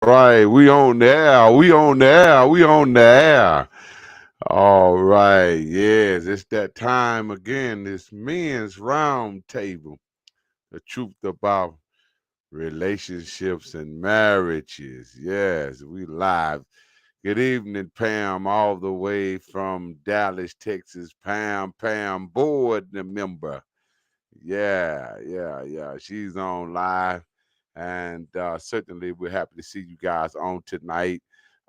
Right, we on the air. We on the air. We on the air. All right, yes, it's that time again. This men's round table. The truth about relationships and marriages. Yes, we live. Good evening, Pam, all the way from Dallas, Texas. Pam Board, the member. Yeah. She's on live, and certainly we're happy to see you guys on tonight.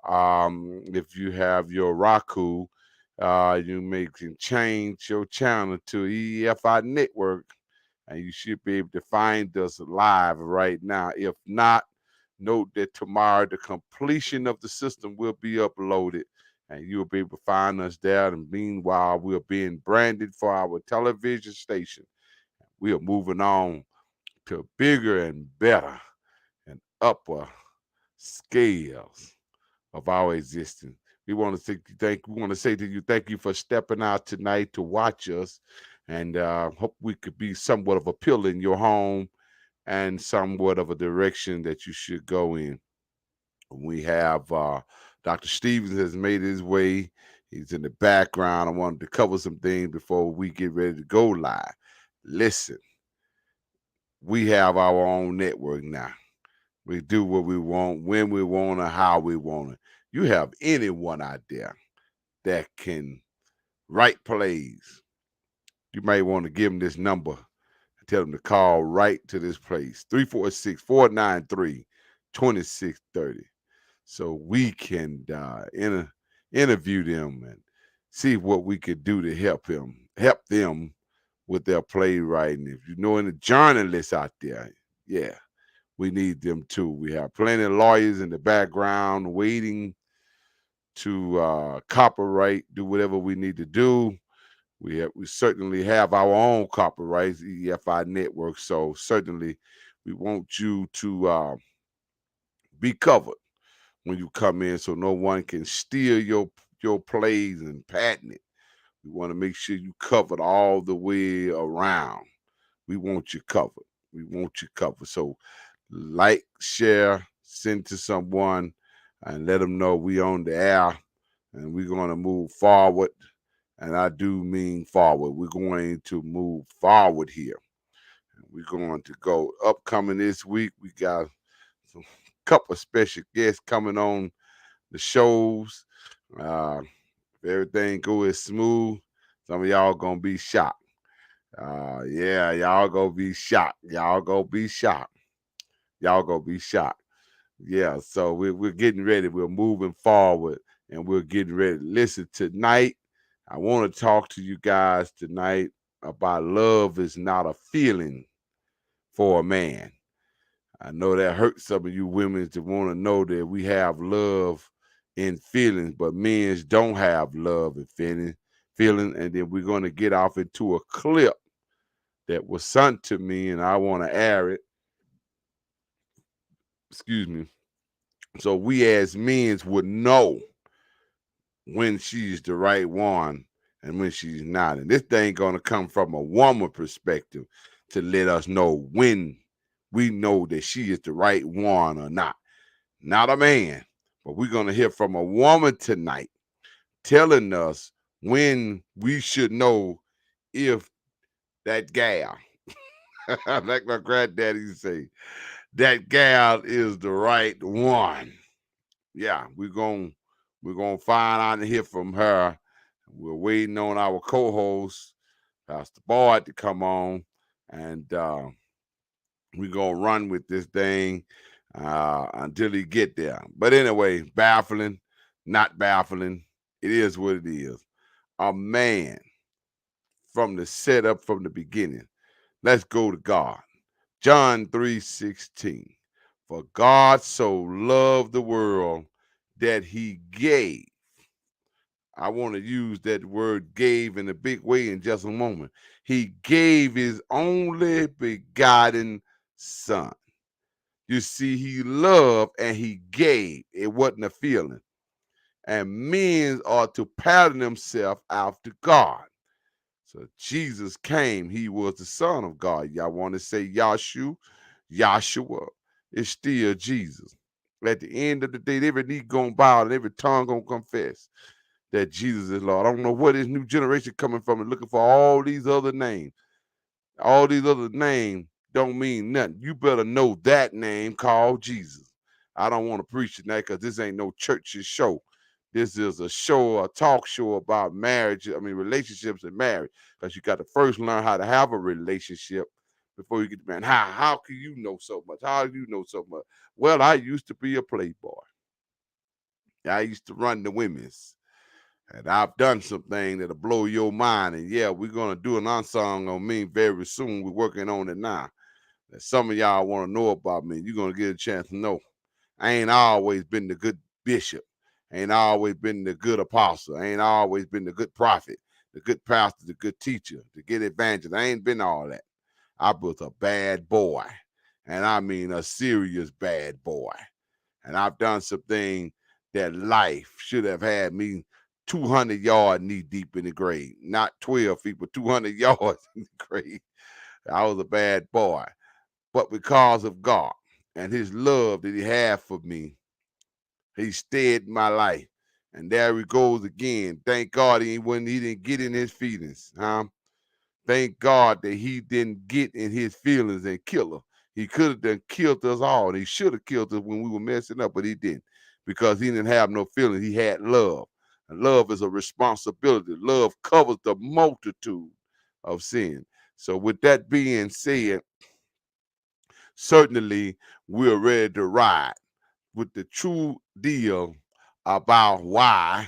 If you have your Roku, you can change your channel to EFI Network, and you should be able to find us live right now. If not, note that tomorrow the completion of the system will be uploaded, and you'll be able to find us there. And meanwhile, we're being branded for our television station. We are moving on to bigger and better and upper scales of our existence. We want to say to you, thank you for stepping out tonight to watch us. and hope we could be somewhat of a pillar in your home and somewhat of a direction that you should go in. We have Dr. Stevens has made his way. He's in the background. I wanted to cover some things before we get ready to go live. Listen, we have our own network now. We do what we want, when we want it, how we want it. You have anyone out there that can write plays. You may want to give them this number and tell them to call right to this place, 346-493-2630. So we can interview them and see what we could do to help them with their playwriting. If you know any journalists out there, yeah, we need them too. We have plenty of lawyers in the background waiting to copyright, do whatever we need to do. We certainly have our own copyrights, EFI Network. So certainly, we want you to be covered when you come in, so no one can steal your plays and patent it. We want to make sure you covered all the way around. We want you covered. We want you covered. So like, share, send to someone, and let them know we on the air, and we're going to move forward. And I do mean forward. We're going to move forward here. We're going to go upcoming this week. We got some couple of special guests coming on the shows. If everything goes smooth, some of y'all gonna be shocked. Yeah, y'all gonna be shocked. Y'all gonna be shocked. Y'all gonna be shocked. Yeah, so we're getting ready. We're moving forward, and we're getting ready. Listen, tonight, I want to talk to you guys tonight about love is not a feeling for a man. I know that hurts some of you women to want to know that we have love and feelings, but men don't have love and feeling. And then we're going to get off into a clip that was sent to me, and I want to air it. Excuse me. So we as men would know when she's the right one and when she's not. And this thing going to come from a woman perspective to let us know when we know that she is the right one or not. Not a man, but we're going to hear from a woman tonight telling us when we should know if that gal, like my granddaddy used to say, that gal is the right one. Yeah, we're gonna find out and hear from her. We're waiting on our co-host, Pastor Boyd, to come on, and we're gonna run with this thing until he get there. But anyway, baffling, not baffling. It is what it is. A man from the setup from the beginning. Let's go to God. John 3:16. For God so loved the world that he gave. I want to use that word gave in a big way in just a moment. He gave his only begotten son. You see, he loved and he gave. It wasn't a feeling. And men are to pattern themselves after God. So Jesus came. He was the Son of God. Y'all want to say Yahshua is still Jesus. At the end of the day, every knee gonna bow and every tongue gonna confess that Jesus is Lord. I don't know what this new generation coming from and looking for all these other names. All these other names don't mean nothing. You better know that name called Jesus. I don't want to preach tonight because this ain't no church's show. This is a show, a talk show about marriage. I mean, relationships and marriage. Because you got to first learn how to have a relationship before you get to married. How can you know so much? How do you know so much? Well, I used to be a playboy. I used to run the women's. And I've done some things that'll blow your mind. And yeah, we're gonna do an ensemble on me very soon. We're working on it now. And some of y'all want to know about me. You're gonna get a chance to know. I ain't always been the good bishop. I ain't always been the good apostle. I ain't always been the good prophet, the good pastor, the good teacher, the good evangelist. I ain't been all that. I was a bad boy. And I mean a serious bad boy. And I've done some things that life should have had me 200 yards knee deep in the grave. Not 12 feet, but 200 yards in the grave. I was a bad boy. But because of God and his love that he had for me, he stayed my life. And there he goes again. Thank God he didn't get in his feelings. Thank God that he didn't get in his feelings and kill her. He could have done killed us all. And he should have killed us when we were messing up, but he didn't. Because he didn't have no feelings. He had love. And love is a responsibility. Love covers the multitude of sin. So with that being said, certainly we're ready to ride with the true deal about why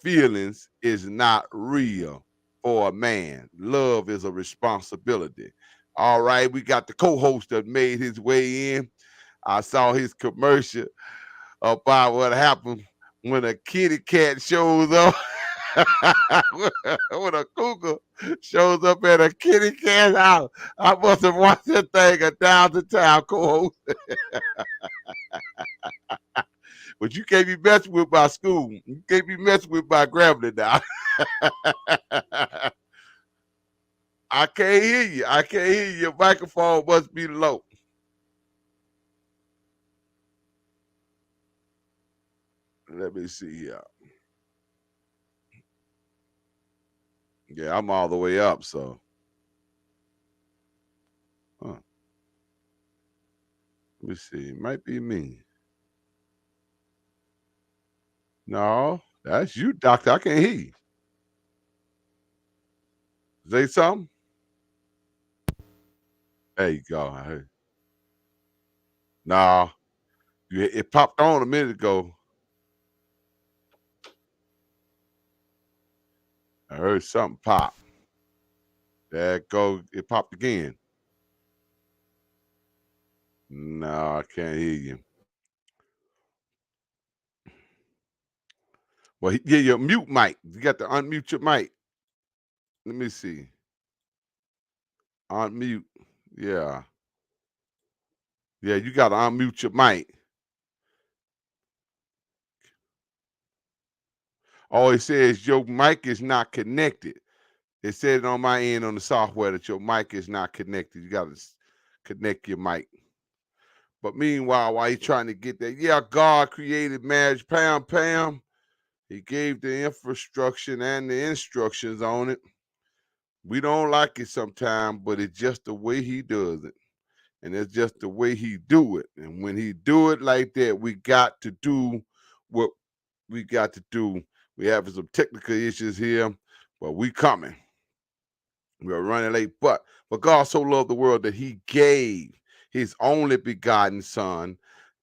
feelings is not real for a man. Love is a responsibility. All right, we got the co-host that made his way in. I saw his commercial about what happened when a kitty cat shows up. When a cougar shows up at a kitty cat house. I must have watched that thing a down to town co-host. But you can't be messing with my school. You can't be messing with my gravity now. I can't hear you. I can't hear you. Your microphone must be low. Let me see here. Yeah, I'm all the way up, so. Huh. Let me see. It might be me. No, that's you, doctor. I can't hear you. Say something? There you go. I heard. Nah, it popped on a minute ago. I heard something pop. There it go. It popped again. No, I can't hear you. Well, yeah, your mute mic. You got to unmute your mic. Let me see. Unmute. Yeah. Yeah, you got to unmute your mic. Oh, it says your mic is not connected. It said on my end on the software that your mic is not connected. You got to connect your mic. But meanwhile, while you're trying to get that, yeah, God created marriage, Pam. He gave the infrastructure and the instructions on it. We don't like it sometimes, but it's just the way he does it. And it's just the way he do it. And when he do it like that, we got to do what we got to do. We having some technical issues here, but we coming. We're running late. But God so loved the world that he gave his only begotten son.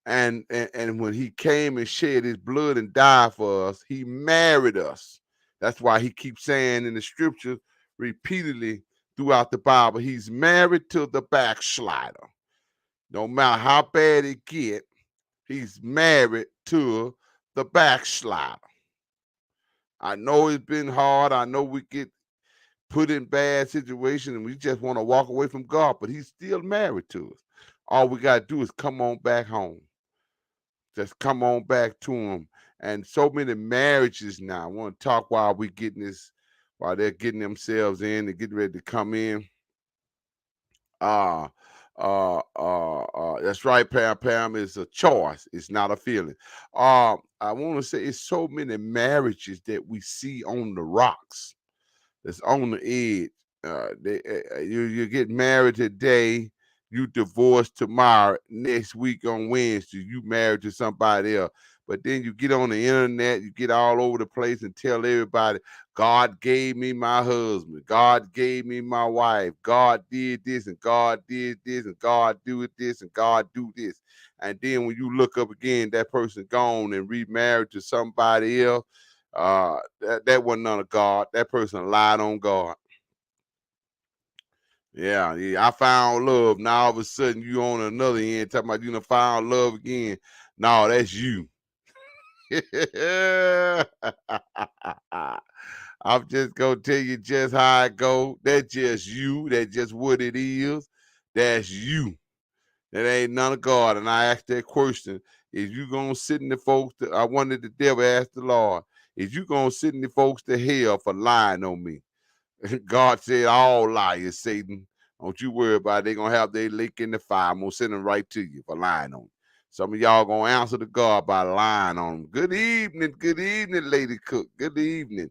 And when he came and shed his blood and died for us, he married us. That's why he keeps saying in the scriptures repeatedly throughout the Bible, he's married to the backslider. No matter how bad it get, he's married to the backslider. I know it's been hard. I know we get put in bad situations and we just want to walk away from God, but he's still married to us. All we got to do is come on back home. Just come on back to him. And so many marriages now. I want to talk while we getting this, while they're getting themselves in and getting ready to come in. Uh that's right, Pam is a choice. It's not a feeling. I want to say it's so many marriages that we see on the rocks that's on the edge. You get married today, you divorce tomorrow, next week on Wednesday, you married to somebody else. But then you get on the internet, you get all over the place and tell everybody, God gave me my husband, God gave me my wife, God did this and God did this and God do this and God do this. And then when you look up again, that person gone and remarried to somebody else. That wasn't none of God. That person lied on God. Yeah, I found love. Now all of a sudden you on another end talking about you done found love again. No, that's you. I'm just gonna tell you just how it go. That's just you. That's just what it is. That's you. That ain't none of God. And I asked that question: Is you gonna sit in the folks? I wanted the devil ask the Lord: is you gonna send the folks to hell for lying on me. God said, all liars, Satan. Don't you worry about it. They're gonna have their lick in the fire. I'm gonna send them right to you for lying on you. Some of y'all gonna answer to God by lying on them. Good evening, Lady Cook. Good evening.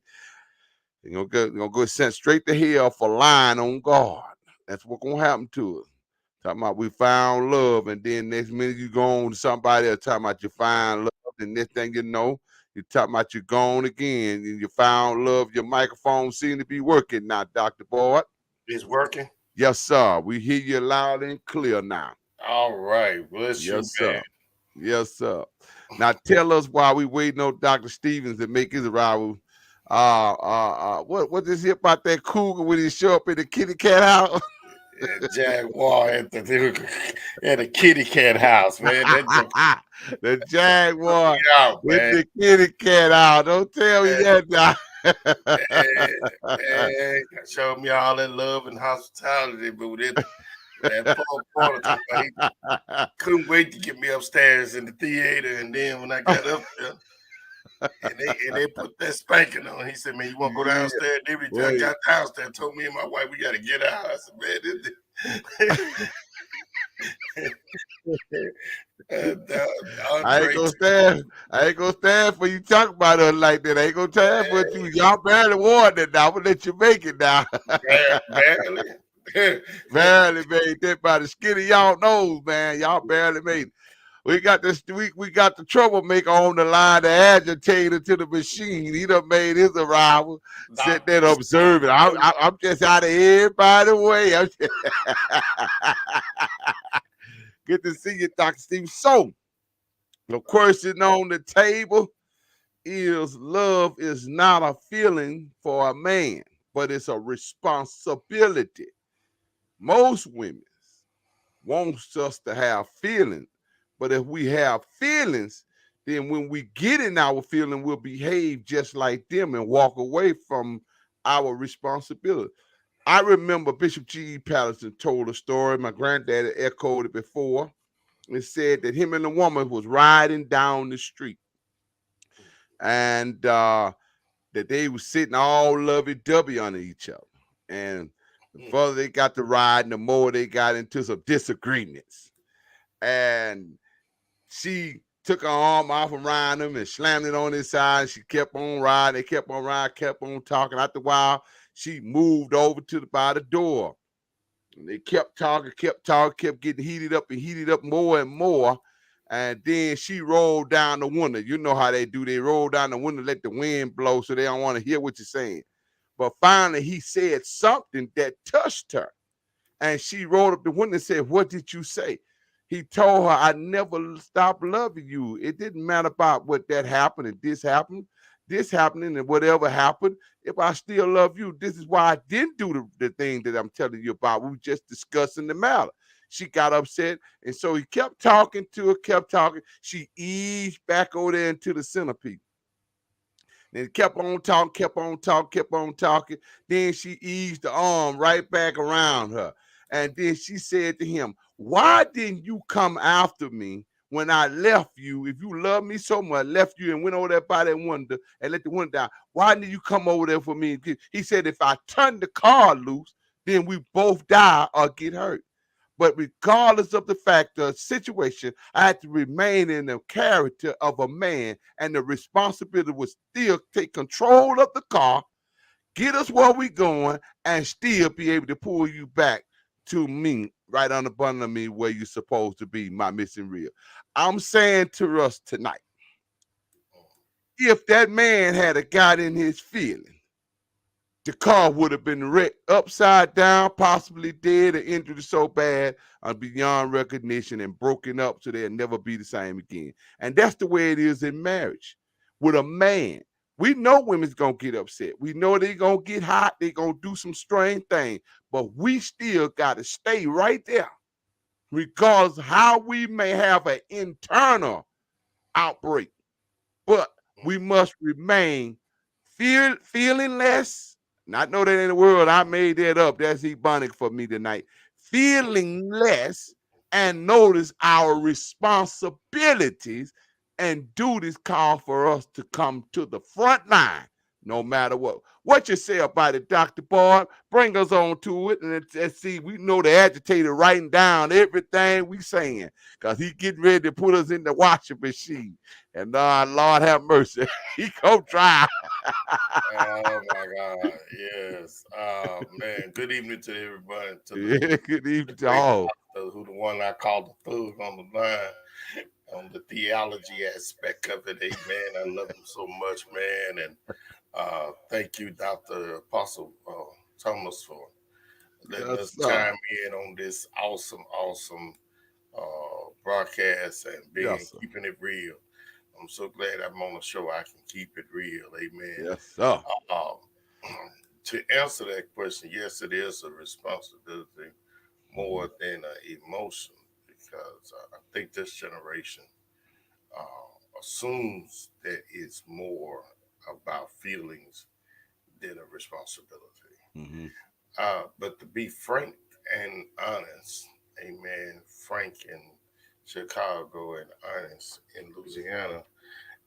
You're gonna go sent straight to hell for lying on God. That's what's gonna happen to us. Talking about we found love, and then next minute you go on to somebody else talking about you find love, and next thing you know, you talking about you gone again, and you found love. Your microphone seems to be working now, Dr. Boyd. It's working. Yes, sir. We hear you loud and clear now. All right. Bless you, Yes, sir. man. Yes, sir. Now tell us why we waiting on Dr. Stevens to make his arrival. What is it about that cougar when he show up in the kitty cat house? Jaguar at the kitty cat house, man. That just The Jaguar out, with man. the kitty cat out. Don't tell me that now. And showed me all that love and hospitality, but that poor protocol, he couldn't wait to get me upstairs in the theater. And then when I got up there, and they put that spanking on, he said, "Man, you want to go Yeah, downstairs?" And every time I boy. got downstairs, told me and my wife, "We got to get out." I said, "Man, I ain't Andre, gonna stand. I ain't gonna stand for you talking about her like that. I ain't gonna stand for you. Y'all barely won that now. I'm gonna let you make it now. barely." Barely made that by the skin of y'all nose, man. Y'all barely made it. We got this week. We got the troublemaker on the line, the agitator to the machine. He done made his arrival, sitting there observing. I'm just out of everybody's way. Good to see you, Dr. Steve. So, the question on the table is love is not a feeling for a man, but it's a responsibility. Most women wants us to have feelings, but if we have feelings, then when we get in our feeling, we'll behave just like them and walk away from our responsibility. I remember Bishop G. Patterson told a story. My granddaddy echoed it before. It said that him and the woman was riding down the street, and that they was sitting all lovey-dovey on each other. And the further they got to ride, the more they got into some disagreements. And she took her arm off around him and slammed it on his side. She kept on riding. They kept on riding, kept on talking. After a while, she moved over to by the door. And they kept talking, kept getting heated up more and more. And then she rolled down the window. You know how they do. They roll down the window, let the wind blow so they don't want to hear what you're saying. But finally, he said something that touched her. And she rolled up the window and said, "What did you say?" He told her, "I never stopped loving you. It didn't matter about what that happened and this happening and whatever happened. If I still love you, this is why I didn't do the thing that I'm telling you about. We were just discussing the matter." She got upset. And so he kept talking to her, kept talking. She eased back over there into the centerpiece. And kept on talking, kept on talking, kept on talking. Then she eased the arm right back around her. And then she said to him, "Why didn't you come after me when I left you? If you love me so much, left you and went over there by that window and let the window down. Why didn't you come over there for me?" He said, "If I turn the car loose, then we both die or get hurt. But regardless of the fact, the situation, I had to remain in the character of a man, and the responsibility was still take control of the car, get us where we going, and still be able to pull you back to me, right on the bottom of me where you're supposed to be, my missing reel." I'm saying to us tonight, if that man had a got in his feeling, the car would have been wrecked upside down, possibly dead or injured so bad beyond recognition and broken up so they'll never be the same again. And that's the way it is in marriage. With a man, we know women's gonna get upset. We know they're gonna get hot, they're gonna do some strange things, but we still gotta stay right there. Regardless of how we may have an internal outbreak, but we must remain feeling less. Not know that in the world, I made that up. That's Ebonic for me tonight. Feeling less and notice our responsibilities and duties call for us to come to the front line, no matter what. What you say about it, Dr. Boyd? Bring us on to it, and let's see. We know the agitator writing down everything we saying, cause he getting ready to put us in the washing machine. And Lord have mercy, he go try. Oh my God. Yes. Man. Good evening to everybody. To Yeah, good the evening to great all. doctor, who the one I call the thug on the line, on the theology aspect of it. Amen. I love him so much, man. And thank you, Dr. Apostle Thomas, for letting Yes, us sir. chime in on this awesome broadcast and Yes, sir. keeping it real. I'm so glad I'm on the show. I can keep it real. Amen. Yes, sir. Uh, to answer that question, yes, it is a responsibility more than an emotion, because I think this generation assumes that it's more about feelings than a responsibility. Mm-hmm. But to be frank and honest, amen, frank in Chicago and honest in Louisiana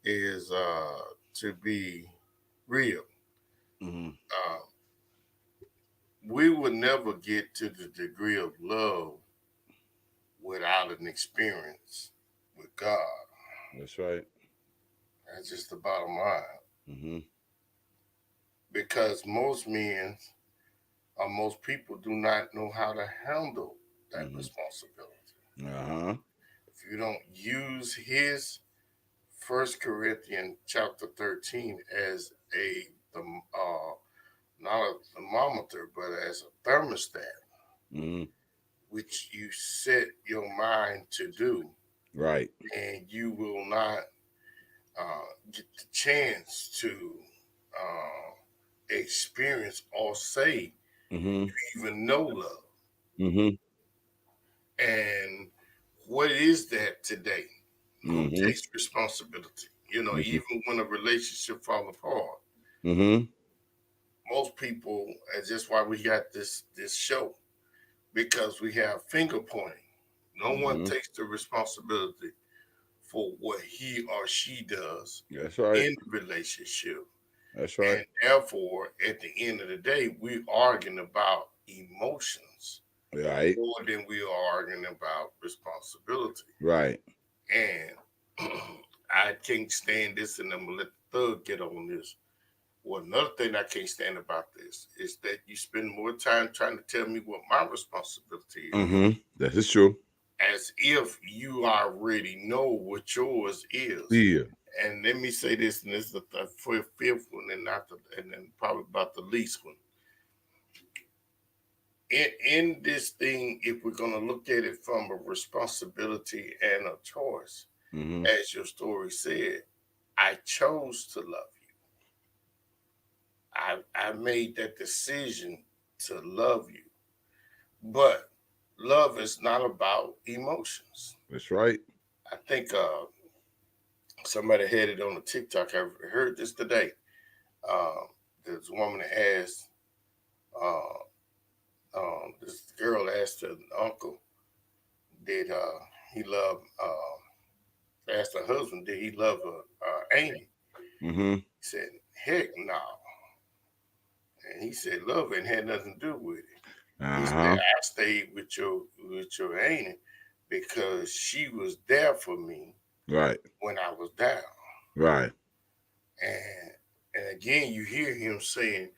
is to be real. Mm-hmm. Uh, we would never get to the degree of love without an experience with God. That's right. That's just the bottom line. Mm-hmm. Because most men or most people do not know how to handle that Mm-hmm. responsibility. Uh-huh. If you don't use his First Corinthians chapter 13 as not a thermometer, but as a thermostat, Mm-hmm. which you set your mind to do, Right. and you will not get the chance to experience or say Mm-hmm. you even know love. Mm-hmm. And what is that today? Who Mm-hmm. takes responsibility? Mm-hmm. Even when a relationship fall apart, Mm-hmm. most people, and that's why we got this show, because we have finger pointing. No one Mm-hmm. takes the responsibility for what he or she does That's right. in the relationship. That's right. And therefore, at the end of the day, we're arguing about emotions Right. more than we are arguing about responsibility. Right. And I can't stand this, and I'm gonna let the thug get on this. Well, another thing I can't stand about this is that you spend more time trying to tell me what my responsibility is, Mm-hmm. That is true. as if you already know what yours is. Yeah. And let me say this, and this is the fifth one, and and then probably about the least one. In this thing, if we're gonna look at it from a responsibility and a choice, Mm-hmm. as your story said, I chose to love you. I made that decision to love you. But love is not about emotions. That's right. I think somebody had it on the TikTok. I heard this today. Uh, there's a woman that asked, this girl asked her uncle, did he love, asked her husband, did he love Amy? Mm-hmm. He said, heck no. And he said, love ain't had nothing to do with it. He said, Uh-huh. I stayed with your Amy because she was there for me Right. when I was down. Right. And again, you hear him saying,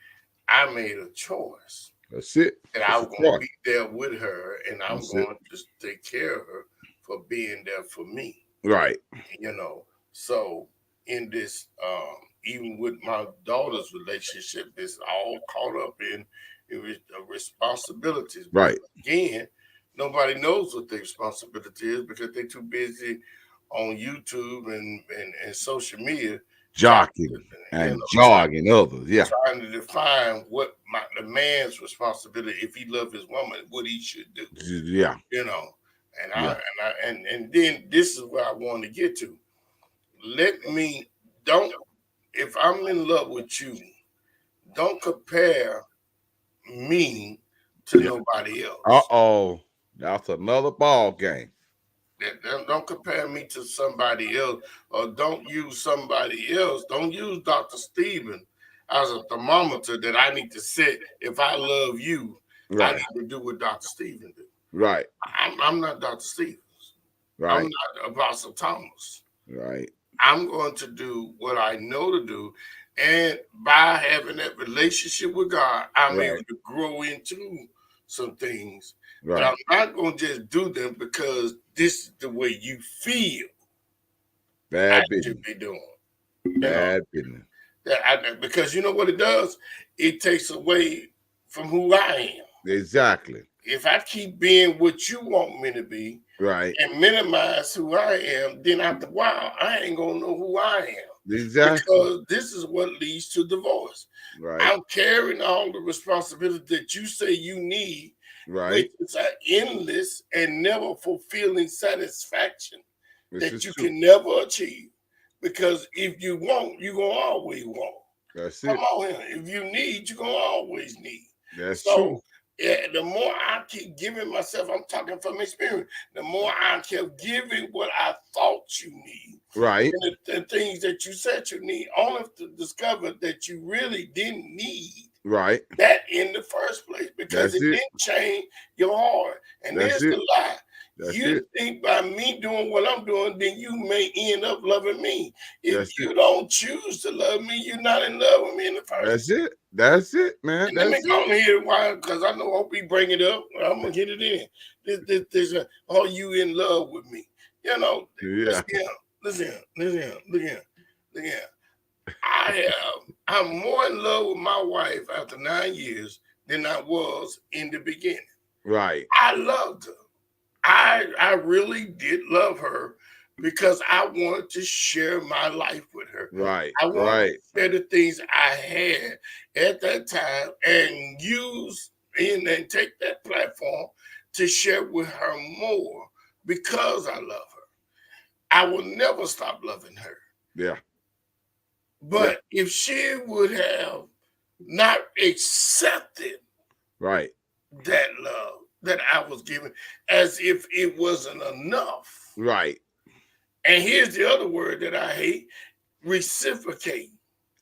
I made a choice That's it. that I That's a was going to choice. be there with her, and I'm That's it. going to take care of her for being there for me. Right. So in this, even with my daughter's relationship, it's all caught up in responsibilities. Right. But again, nobody knows what the responsibility is because they're too busy on YouTube and social media trying Jogging to, and jogging others. Yeah. trying to define what the man's responsibility, if he loves his woman, what he should do. Yeah. And Yeah. and then this is where I want to get to. If I'm in love with you, don't compare me to Yeah. nobody else. Uh-oh. That's another ball game. Don't compare me to somebody else, or don't use somebody else. Don't use Dr. Stephen as a thermometer that I need to set. If I love you, I Right. need to do what Dr. Stephen do. Right. I'm not Dr. Stevens. I'm Right. not Apostle Thomas. Right. I'm going to do what I know to do. And by having that relationship with God, I'm able Right. to grow into some things. But I'm Right. not going to just do them because this is the way you feel I Bad should business. be doing. Bad business. Because you know what it does? It takes away from who I am. Exactly. If I keep being what you want me to be Right. and minimize who I am, then after a while, I ain't going to know who I am. Exactly. Because this is what leads to divorce. Right. I'm carrying all the responsibility that you say you need, Right. which is an endless and never fulfilling satisfaction This that is you true. can never achieve. Because if you want, you're going to always want. That's Come it. on here. If you need, you're going to always need. That's So, true. yeah, the more I keep giving myself, I'm talking from experience, the more I kept giving what I thought you need. Right. And the things that you said you need, only to discover that you really didn't need Right. that in the first place because That's it it. didn't change your heart. And That's there's it. the lie. That's You it. think by me doing what I'm doing, then you may end up loving me. If That's you it. don't choose to love me, you're not in love with me in the first place. That's it. That's it, man. And let me That's go it. on here why, because I know I'll be bringing it up. I'm gonna get it in. This are you in love with me? You know, Yeah. listen, look here. I'm more in love with my wife after 9 years than I was in the beginning. Right. I loved her. I really did love her because I wanted to share my life with her. Right. I wanted Right. to share the things I had at that time and use and take that platform to share with her more because I love her. I will never stop loving her. Yeah. But if she would have not accepted Right. that love that I was given as if it wasn't enough. Right. And here's the other word that I hate, reciprocate.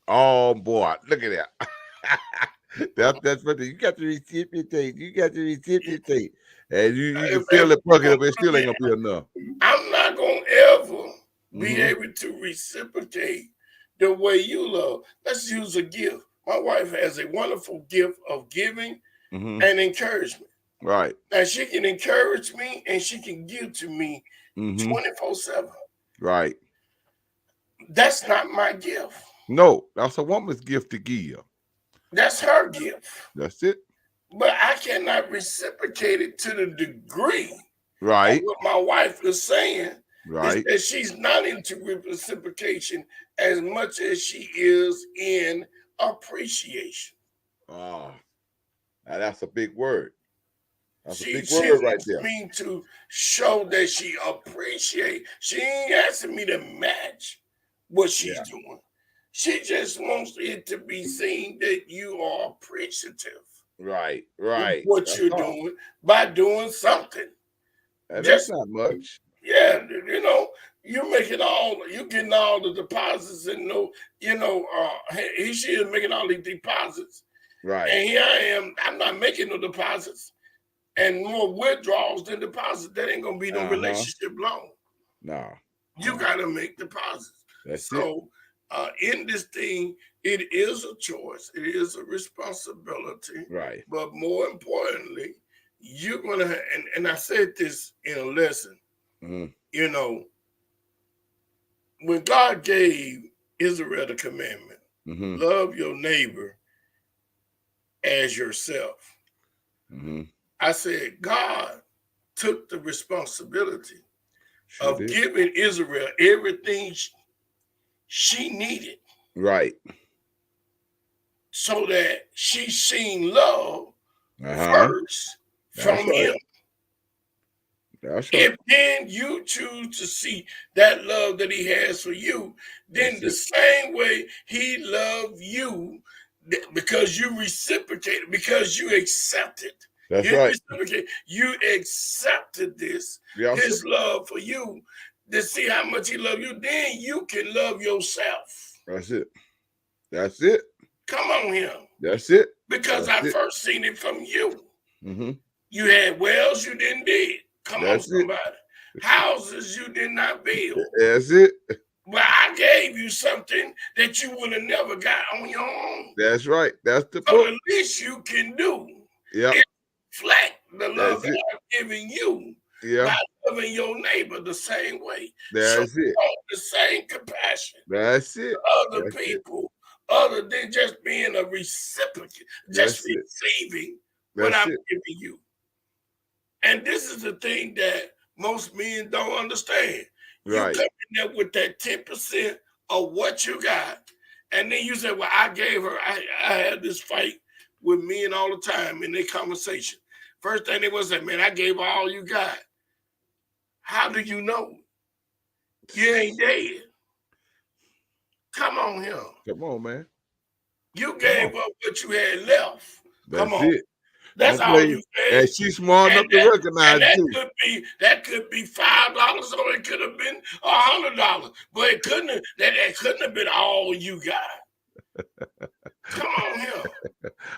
Oh boy, look at that. That's what you got to reciprocate. You got to reciprocate. And you can feel it bucket up, it still ain't gonna be enough. I'm not gonna ever be Mhm. able to reciprocate the way you love. Let's use a gift. My wife has a wonderful gift of giving Mhm. and encouragement. Right. Now she can encourage me and she can give to me Mhm. 24/7. Right. That's not my gift. No, that's a woman's gift to give. That's her gift. That's it. But I cannot reciprocate it to the degree Right. what my wife is saying Right. is that she's not into reciprocation as much as she is in appreciation. Oh, now that's a big word. That's a big She word right wants there. me to show that she appreciate. She ain't asking me to match what she's doing. She just wants it to be seen that you are appreciative. Right. Right. What That's you're all. doing by doing something. And Just that's not much. yeah, you know, you getting all the deposits and she is making all these deposits. Right. And here I am, I'm not making no deposits and more withdrawals than deposits. That ain't gonna be no relationship long. No. You gotta make deposits. That's it. So in this thing, it is a choice, it is a responsibility. Right. But more importantly, you're gonna and I said this in a lesson. Mhm. You know, when God gave Israel the commandment, Mhm. love your neighbor as yourself, Mhm. I said God took the responsibility Sure of did. giving Israel everything she needed Right. so that she seen love first from That's right. him. That's right. If then you choose to see that love that he has for you, then That's the it. same way he loved you because you reciprocated, because you accepted That's You right. reciprocate. You accepted this, Yeah, his love for you, to see how much he loved you. Then you can love yourself. that's it. That's it. Come on here. That's it. Because That's I it. first seen it from you. Mm-hmm. You had wells you didn't dig. Come on, That's it. somebody. Houses you did not build. That's it. But I gave you something that you would have never got on your own. That's right. That's the So book. the least you can do Yeah. is reflect the love That's it. God's giving you Yeah. by loving your neighbor the same way. That's it. The same compassion That's it. to other That's people, other than just being a recipient, just That's it. receiving what That's I'm it. giving you. And this is the thing that most men don't understand. Right. You come in there with that 10% of what you got, and then you say, well, I gave her, I had this fight with men all the time in their conversation. First thing they would say, man, I gave her all you got. How do you know? You ain't dead. Come on here. Come on, man. You gave up what you had left. That's Come on. it. That's Don't all play. you said. And she's smart enough to recognize and too. that could be $5, or it could have been $100, but it couldn't have, that couldn't have been all you got. Come on here.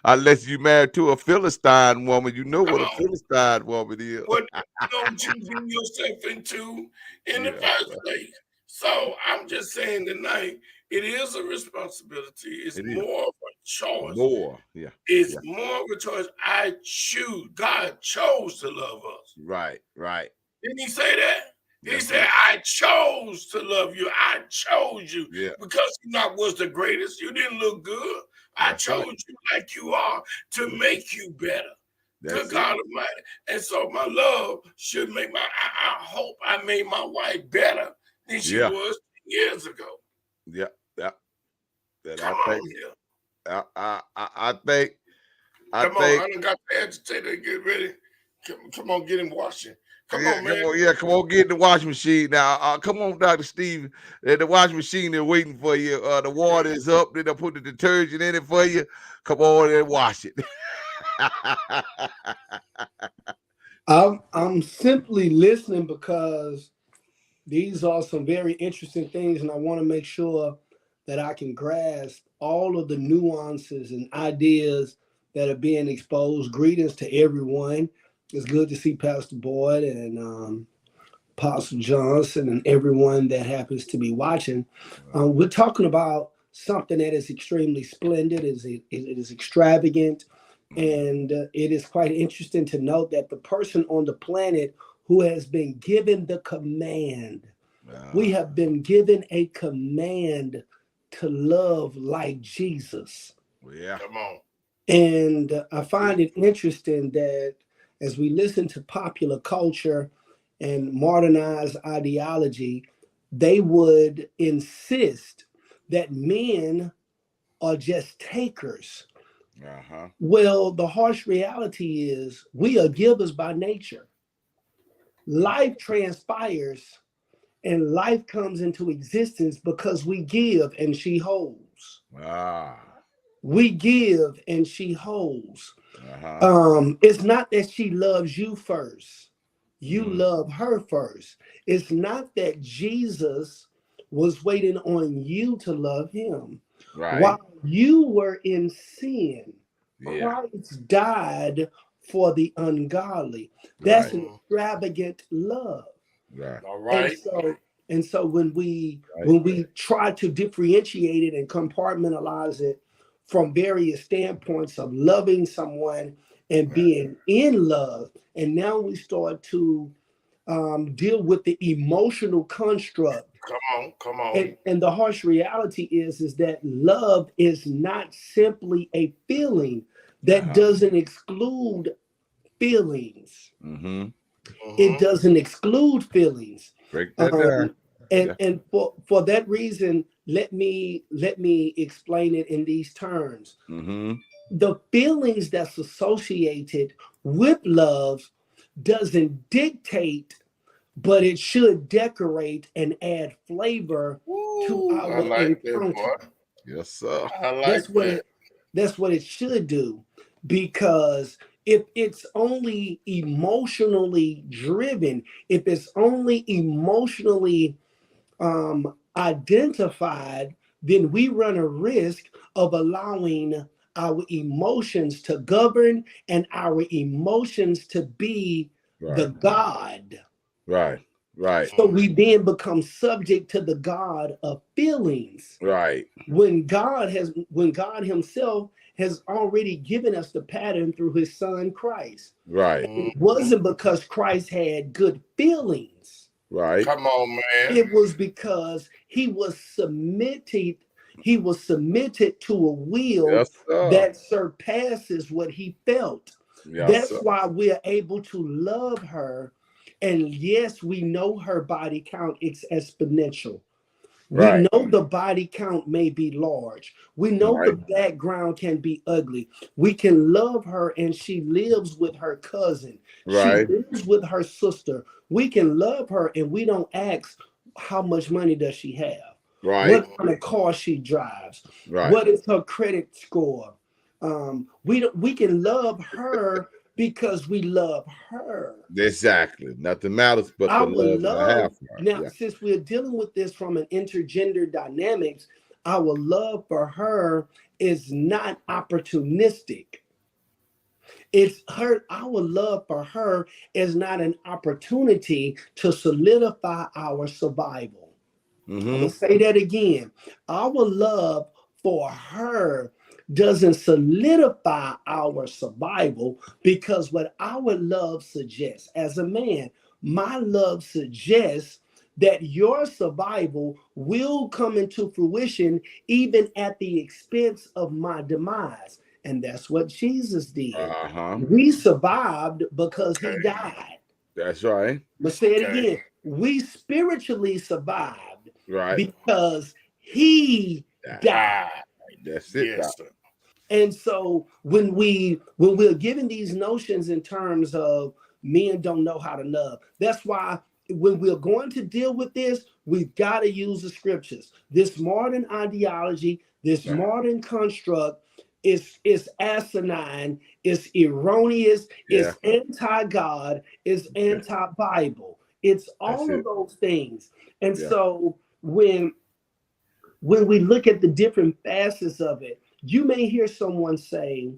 Unless you married to a Philistine woman, you know Come what a on. Philistine woman is. What don't you get yourself into in the first place? So I'm just saying tonight, it is a responsibility. It's more of a choice. More, yeah. It's more of a choice. I choose. God chose to love us. Right, right. Didn't he say that? He That's said, right. I chose to love you. I chose you. Yeah. Because you not was the greatest. You didn't look good. I chose you like you are to make you better. Good God Almighty. And so my love should make I hope I made my wife better than she was 10 years ago. Yeah, yeah. Come on here. I think. I done got the agitator. Get ready. Come on, get in washing. Come on, man. Come on, get in the washing machine now. Come on, Dr. Steve. The washing machine is waiting for you. The water is up. Then they'll put the detergent in it for you. Come on and wash it. I'm simply listening because these are some very interesting things, and I want to make sure that I can grasp all of the nuances and ideas that are being exposed. Greetings to everyone. It's good to see Pastor Boyd and Apostle Johnson and everyone that happens to be watching. We're talking about something that is extremely splendid. It is extravagant. And it is quite interesting to note that the person on the planet who has been given the command, we have been given a command to love like Jesus. Yeah, come on. And I find it interesting that as we listen to popular culture and modernized ideology, they would insist that men are just takers. Well, the harsh reality is we are givers by nature. Life transpires and life comes into existence because we give and she holds. We give and she holds. It's not that she loves you first. You love her first. It's not that Jesus was waiting on you to love him. Right. While you were in sin, Christ died for the ungodly. That's an extravagant love. All right. And so when we try to differentiate it and compartmentalize it from various standpoints of loving someone and being in love, and now we start to deal with the emotional construct. Come on. And the harsh reality is that love is not simply a feeling that doesn't exclude feelings. It doesn't exclude feelings. Break that down. And for that reason, let me explain it in these terms. The feelings that's associated with love doesn't dictate, but it should decorate and add flavor to our encounter. Yes, sir. That's what it should do, because if it's only emotionally driven, if it's only emotionally identified, then we run a risk of allowing our emotions to govern and our emotions to be the Right. God. Right. Right. So we then become subject to the God of feelings. Right. When God Himself has already given us the pattern through His Son Christ. Right. It wasn't because Christ had good feelings. Right. Come on, man. It was because he was submitted to a will Yes, sir. that surpasses what he felt. Yes, That's sir. why we're able to love her. And yes, we know her body count is exponential. We Right. know the body count may be large. We know the Right. background can be ugly. We can love her and she lives with her cousin. She Right. lives with her sister. We can love her and we don't ask how much money does she have? Right. What kind of car she drives? Right. What is her credit score? We can love her because we love her. Exactly. Nothing matters but the Our love and a love half. now, Yeah. since we're dealing with this from an intergender dynamics, our love for her is not opportunistic. Our love for her is not an opportunity to solidify our survival. I'm Mm-hmm. gonna say that again. Our love for her doesn't solidify our survival, because what our love suggests, as a man, my love suggests that your survival will come into fruition even at the expense of my demise. And that's what Jesus did. Uh-huh. We survived because Okay. he died. That's right. But say it Okay. again. We spiritually survived Right. because he died. That's it. Yes, sir. And so when we're given these notions in terms of men don't know how to love, that's why when we're going to deal with this, we've got to use the scriptures. This modern ideology, this Yeah. modern construct is asinine, is erroneous, Yeah. is anti-God, is anti-Bible. It's That's all of it. those things. And Yeah. so when we look at the different facets of it, you may hear someone say,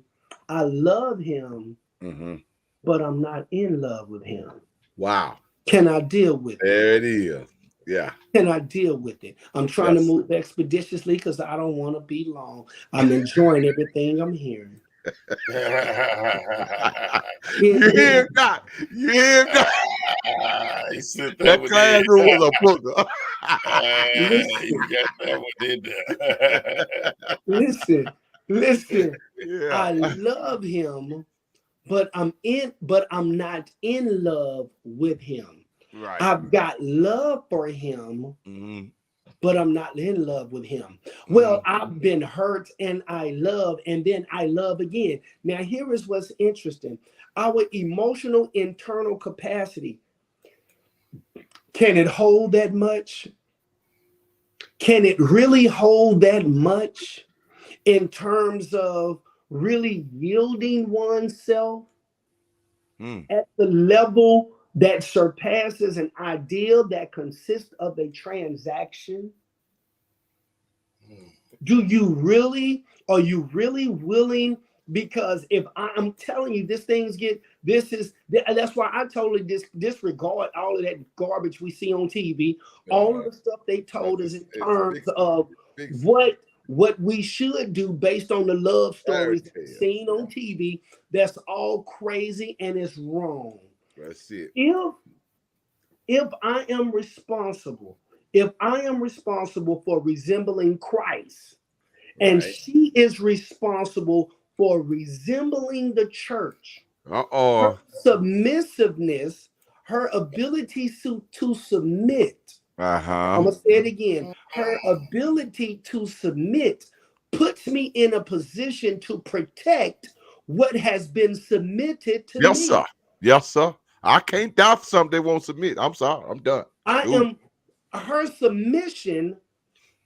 I love him, Mm-hmm. but I'm not in love with him. Wow. Can I deal with it? There it is. Yeah. Can I deal with it? I'm trying to Yes. move expeditiously because I don't want to be long. I'm enjoying everything I'm hearing. You hear God? You hear God? He slipped That that one in. classroom was a book. You got that one in there. Listen. Yeah. I love him, but I'm not in love with him. Right. I've got love for him, Mm-hmm. but I'm not in love with him. Well, I've been hurt and I love, and then I love again. Now, here is what's interesting. Our emotional internal capacity, can it hold that much? Can it really hold that much in terms of really yielding oneself at the level that surpasses an ideal that consists of a transaction? Are you really willing? Because if I'm telling you, that's why I totally disregard all of that garbage we see on TV. All of the stuff they told us in terms of what we should do based on the love stories seen on TV. That's all crazy and it's wrong. That's it. If I am responsible for resembling Christ, and she is responsible for resembling the church, her submissiveness, her ability to submit. I'm gonna say it again. Her ability to submit puts me in a position to protect what has been submitted to me. Yes, sir. Yes, sir. I can't die for something they won't submit. I'm sorry. I'm done. Her submission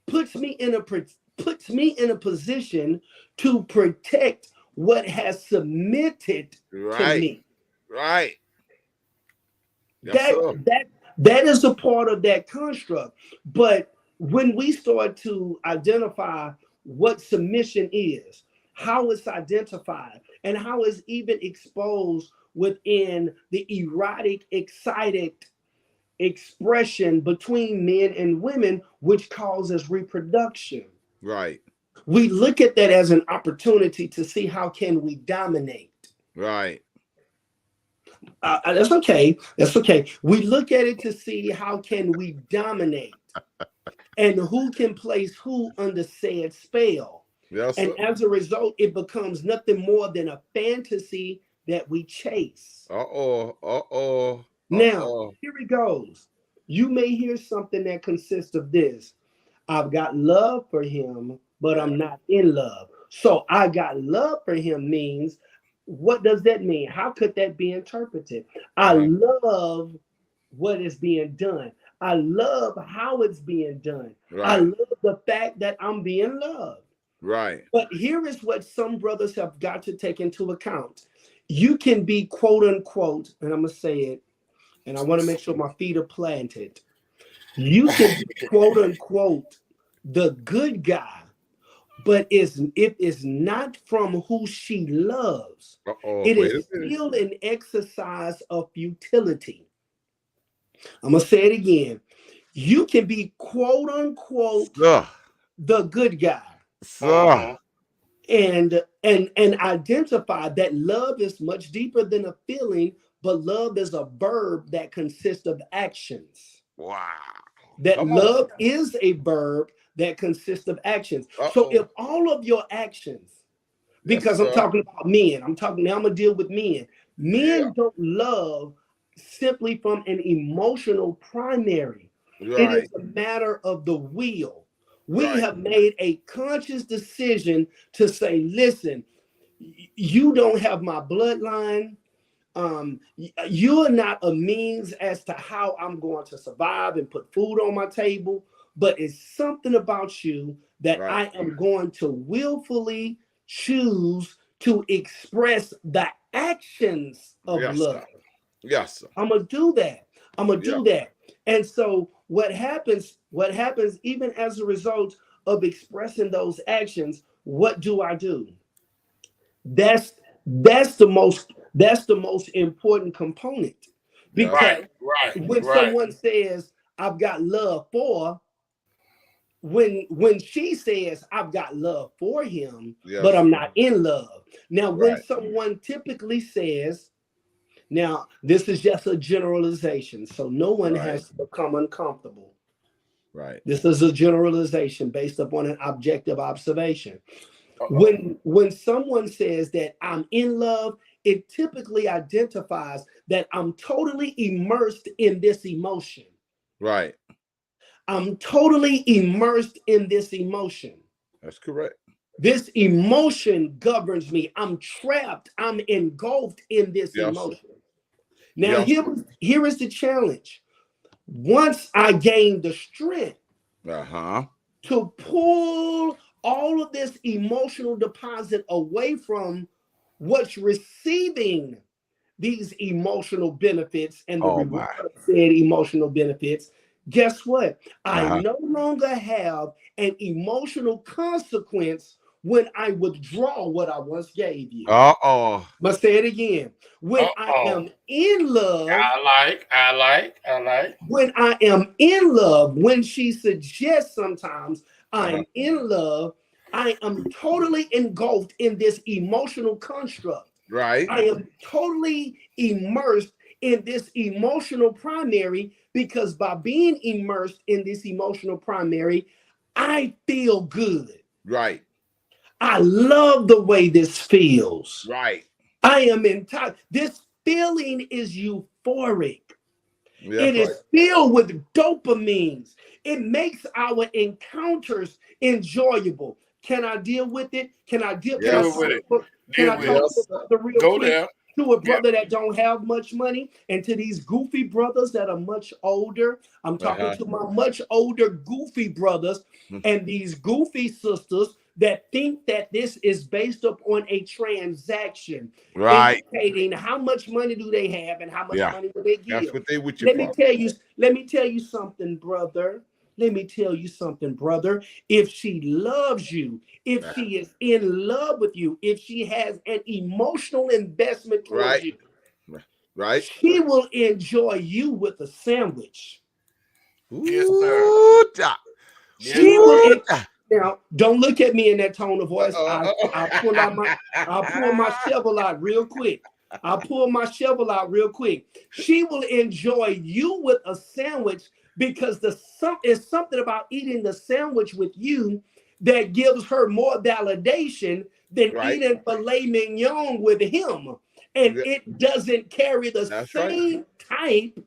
puts me in a position to protect what has submitted to Right. me. Right. Yes, That sir. that is a part of that construct. But when we start to identify what submission is, how it's identified, and how it's even exposed within the erotic, excited expression between men and women, which causes reproduction. Right. We look at that as an opportunity to see how can we dominate. Right. That's okay. That's okay. We look at it to see how can we dominate and who can place who under said spell. Yes, And sir. as a result, it becomes nothing more than a fantasy that we chase. Uh-oh. Uh-oh. Now, Uh-oh. here it goes. You may hear something that consists of this. I've got love for him, but I'm not in love. So I got love for him means, what does that mean? How could that be interpreted? I love what is being done. I love how it's being done. I Right. love the fact that I'm being loved. Right. But here is what some brothers have got to take into account. You can be quote unquote, and I'm going to say it, and I want to make sure my feet are planted. You can be quote unquote the good guy, but if it's not from who she loves, Uh-oh. it Wait a is minute. still an exercise of futility. I'm gonna say it again. You can be quote unquote Sir. the good guy Sir. and identify that love is much deeper than a feeling, but love is a verb that consists of actions. Wow. That Come on. love is a verb that consists of actions. So Uh-oh. if all of your actions, because Yes, I'm sir. talking about men, I'm gonna deal with men. Men Yeah. don't love simply from an emotional primary. It Right. is a matter of the will. We Right. have made a conscious decision to say, listen, you don't have my bloodline. You are not a means as to how I'm going to survive and put food on my table, but it's something about you that Right. I am going to willfully choose to express the actions of Yes, love. sir. Yes, sir. I'm gonna do that. I'm gonna Yeah. do that. And so what happens even as a result of expressing those actions, what do I do? That's the most important component, Yes. because Right. when Right. someone says I've got love for, when she says I've got love for him, Yes. but I'm not in love. Now, when Right. someone typically says, now this is just a generalization, so no one Right. has to become uncomfortable. Right. This is a generalization based upon an objective observation. Uh-oh. When someone says that I'm in love, it typically identifies that I'm totally immersed in this emotion. Right. I'm totally immersed in this emotion. That's correct. This emotion governs me. I'm trapped. I'm engulfed in this Yes, sir. emotion. Now, Yes. here is the challenge. Once I gain the strength Uh-huh. to pull all of this emotional deposit away from what's receiving these emotional benefits and the Oh, reward my. of said emotional benefits, guess what? I Uh-huh. no longer have an emotional consequence when I withdraw what I once gave you. Uh-oh. Must say it again. When I Uh-oh. am in love, I like. when I am in love, when she suggests sometimes Uh-huh. I'm in love, I am totally engulfed in this emotional construct. Right. I am totally immersed in this emotional primary, because by being immersed in this emotional primary, I feel good. Right. I love the way this feels. Right. I am entitled. This feeling is euphoric. Yeah, It right. is filled with dopamines. It makes our encounters enjoyable. Can I deal with it? Can I deal? Can I Yes. Deal with it. Can I Deal talk with to it. a brother real Go quick? there. To a brother that don't have much money, and to these goofy brothers that are much older. I'm talking Uh-huh. to my much older goofy brothers Mhm. and these goofy sisters that think that this is based upon a transaction, Right. indicating how much money do they have and how much Yeah. money do they That's give. what they with you Let me for. tell you, let me tell you something, brother. Let me tell you something, brother. If she loves you, if Yeah. she is in love with you, if she has an emotional investment towards Right. you, Right. she will enjoy you with a sandwich. Yes, sir. Ooh, da. Yes, She will. Ooh, da. Now, don't look at me in that tone of voice. I'll pull out my I'll pull my uh-uh. shovel out real quick. I'll pull my shovel out real quick. She will enjoy you with a sandwich because is something about eating the sandwich with you that gives her more validation than Right. eating filet mignon with him. And Yeah, it doesn't carry the that's right. same type.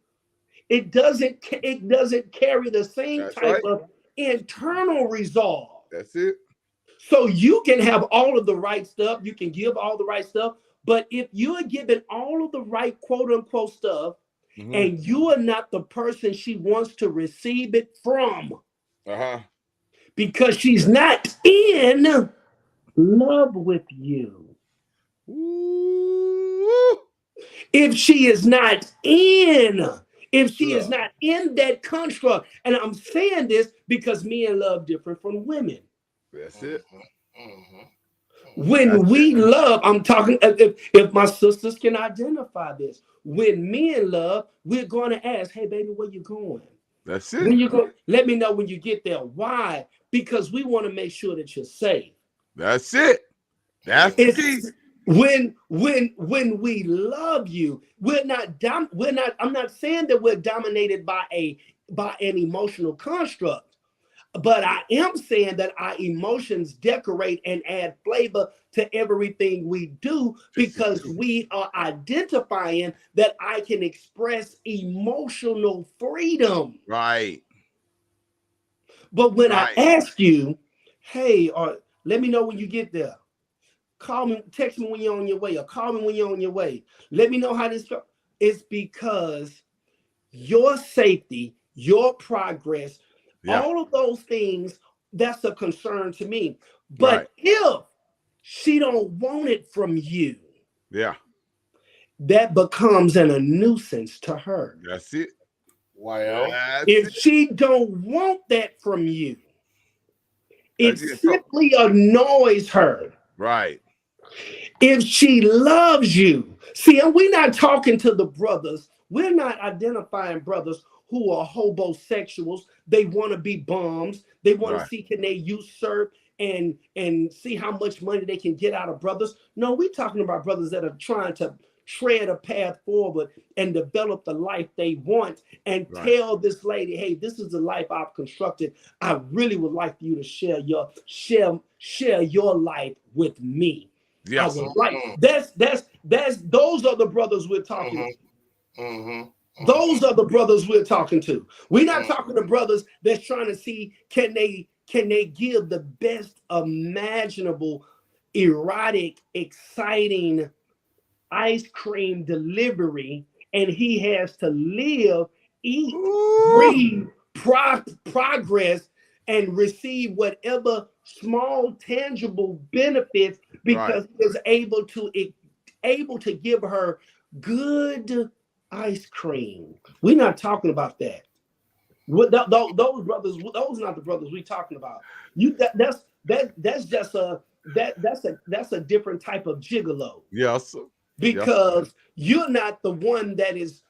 It doesn't carry the same That's type right. of internal resolve. That's it. So you can have all of the right stuff, you can give all the right stuff, but if you are given all of the right quote unquote stuff Mm-hmm. and you are not the person she wants to receive it from Uh-huh. because she's not in love with you. Ooh. If she is not in, if she is Look, not in that construct, and I'm saying this because men love different from women. that's it. Mm-hmm. Mm-hmm. When That's it. we love, I'm talking, if my sisters can identify this, when men love, we're going to ask, hey, baby, where you going? That's it. When you go, let me know when you get there. Why? Because we want to make sure that you're safe. That's it. That's the key. It's when we love you, I'm not saying that we're dominated by an emotional construct. But I am saying that our emotions decorate and add flavor to everything we do This is because true. we are identifying that I can express emotional freedom. Right. But when I Right. ask you, hey, or let me know when you get there. Call me, text me when you're on your way, or call me when you're on your way. Let me know how this goes. It's because your safety, your progress, Yeah. all of those things, that's a concern to me. Right. But if she don't want it from you, Yeah. that becomes a nuisance to her. That's it. Well, That's If it. she don't want that from you, it That's it. simply annoys her. Right. If she loves you, see, and we're not talking to the brothers. We're not identifying brothers who are homosexuals. They want to be bums. They want to Right. see can they usurp and see how much money they can get out of brothers. No, we're talking about brothers that are trying to tread a path forward and develop the life they want and Right. tell this lady, hey, this is the life I've constructed. I really would like you to share your life with me. I Yes. would like that's those are the brothers we're talking to. mm-hmm. Mm-hmm. Those are the brothers we're talking to. We're not Mm-hmm. talking to brothers that's trying to see can they give the best imaginable erotic, exciting ice cream delivery, and he has to live, eat, Ooh. breathe, progress, and receive whatever small tangible benefits Right. because he is able to give her good ice cream. We're not talking about that. Those brothers, those are not the brothers we're talking about. That's just that's a different type of gigolo Yes. Yes. because you're not the one that is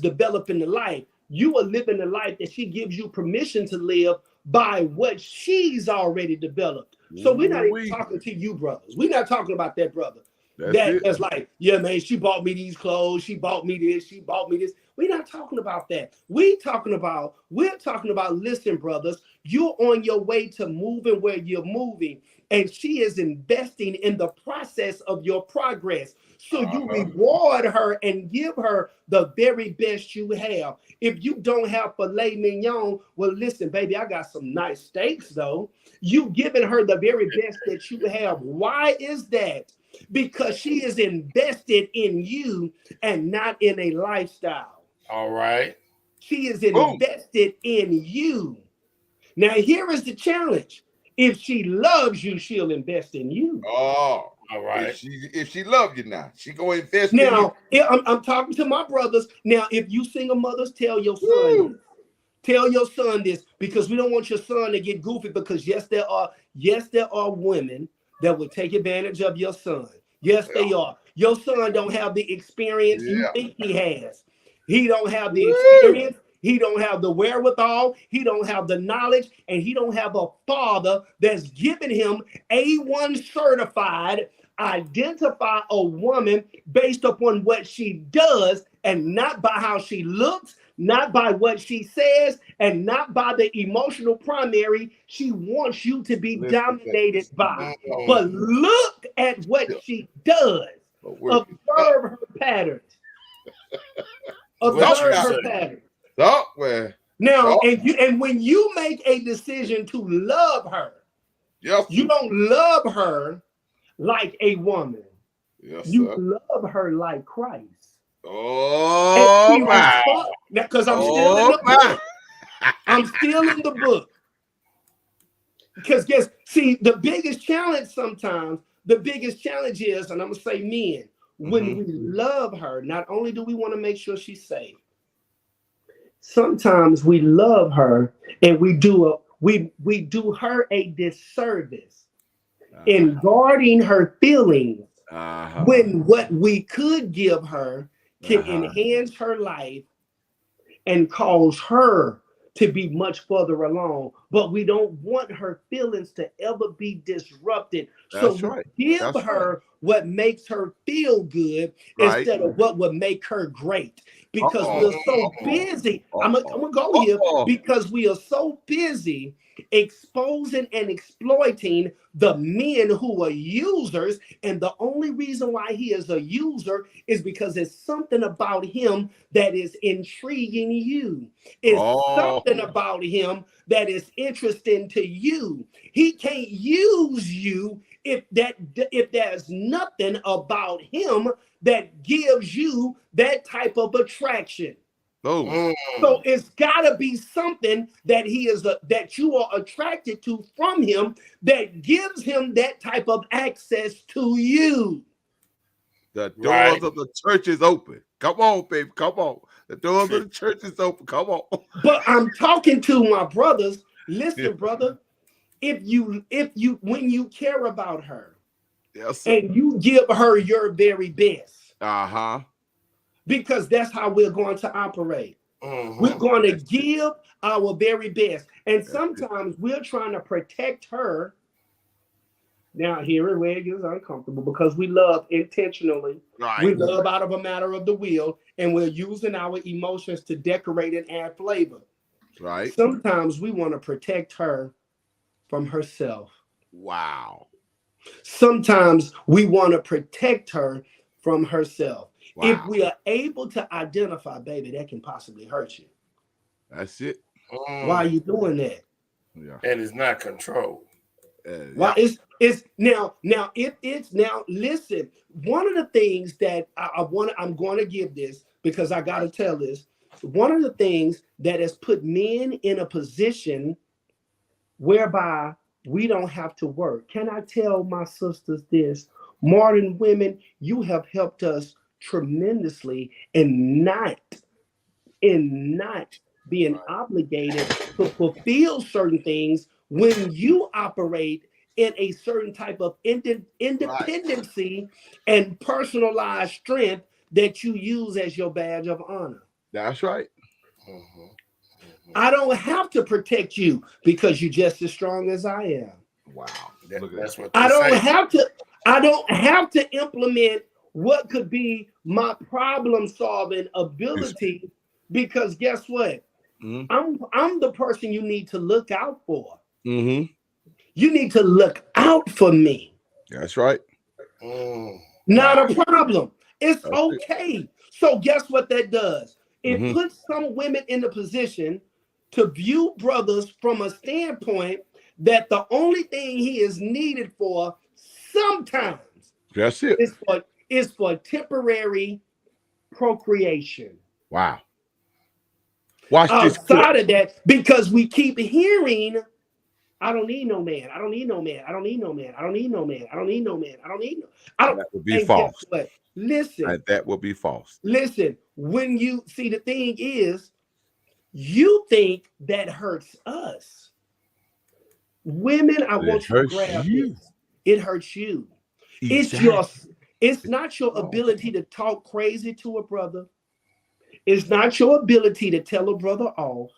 developing the life. You are living the life that she gives you permission to live by what she's already developed. So we're not even Ooh-wee. talking to you brothers. We're not talking about that brother. That's it. That's like, yeah, man, she bought me these clothes, she bought me this, she bought me this. We're not talking about that. We're talking about, listen, brothers, you're on your way to moving where you're moving, and she is investing in the process of your progress. So you Uh-huh. reward her and give her the very best you have. If you don't have filet mignon, well, listen, baby, I got some nice steaks though. You giving her the very best that you have. Why is that? Because she is invested in you and not in a lifestyle. All right. She is Boom. invested in you. Now, here is the challenge. If she loves you, she'll invest in you. Oh, All right. If she love you now, she gonna invest in you. Now, I'm talking to my brothers. Now, if you single mothers, tell your son Woo. this. Tell your son this, because we don't want your son to get goofy. Because yes, there are women that will take advantage of your son. Yes, they are. Your son don't have the experience you Yeah. think he has. He don't have the Woo. experience. He don't have the wherewithal. He don't have the knowledge, and he don't have a father that's giving him A1 certified. Identify a woman based upon what she does and not by how she looks, not by what she says, and not by the emotional primary she wants you to be Listen, dominated by. Mm. But look at what she does. But work it. Observe her patterns. Observe her patterns. Software. Now, and when you make a decision to love her, Yes. you don't love her like a woman. Yes, You sir. love her like Christ. Oh my. Because I'm still in the book. I'm still in the book. Because the biggest challenge sometimes, the biggest challenge is, and I'm gonna say men, when we love her, not only do we want to make sure she's safe, sometimes we love her and we do her a disservice in guarding her feelings when what we could give her can enhance her life and cause her to be much further along. But we don't want her feelings to ever be disrupted. That's so right. we give her what makes her feel good instead of what would make her great. Because we're so busy. I'm gonna go here because we are so busy exposing and exploiting the men who are users, and the only reason why he is a user is because it's something about him that is intriguing you. It's something about him that is interesting to you. He can't use you if there's nothing about him that gives you that type of attraction. Oh. So it's got to be something that that you are attracted to from him that gives him that type of access to you. The doors of the church is open. Come on, baby. Come on. The doors of the church is open. Come on. But I'm talking to my brothers. Listen, brother, when you care about her, and you give her your very best, because that's how we're going to operate. We're going to give our very best. And sometimes we're trying to protect her. Now, here and where it gets uncomfortable, because we love intentionally. We love out of a matter of the will, and we're using our emotions to decorate and add flavor. Sometimes we want to protect her from herself. Wow. Sometimes we want to protect her from herself. If we are able to identify, baby, that can possibly hurt you. That's it. Why are you doing that? And it's not controlled. Why it's now listen, one of the things that I'm going to give this, because I got to tell this. One of the things that has put men in a position whereby we don't have to work. Can I tell my sisters this? Modern women, you have helped us tremendously in not being obligated to fulfill certain things when you operate in a certain type of independency and personalized strength that you use as your badge of honor. That's right. I don't have to protect you because you're just as strong as I am. Wow. That's what I don't have to implement what could be my problem-solving ability, because guess what? I'm the person you need to look out for. You need to look out for me. That's right. Not a problem. It's okay. So guess what that does? It puts some women in a position to view brothers from a standpoint that the only thing he is needed for sometimes is for temporary procreation. Wow. Watch this outside of that, because we keep hearing I don't need no man. I don't need no man. I don't need no man. I don't need no man. I don't need no man. I don't need no. I don't. That would be And false. guess what? Listen. And that would be false. Listen. When you see, the thing is, you think that hurts us. Women, I want you to grab this. It hurts you. Exactly. It's not your ability to talk crazy to a brother. It's not your ability to tell a brother off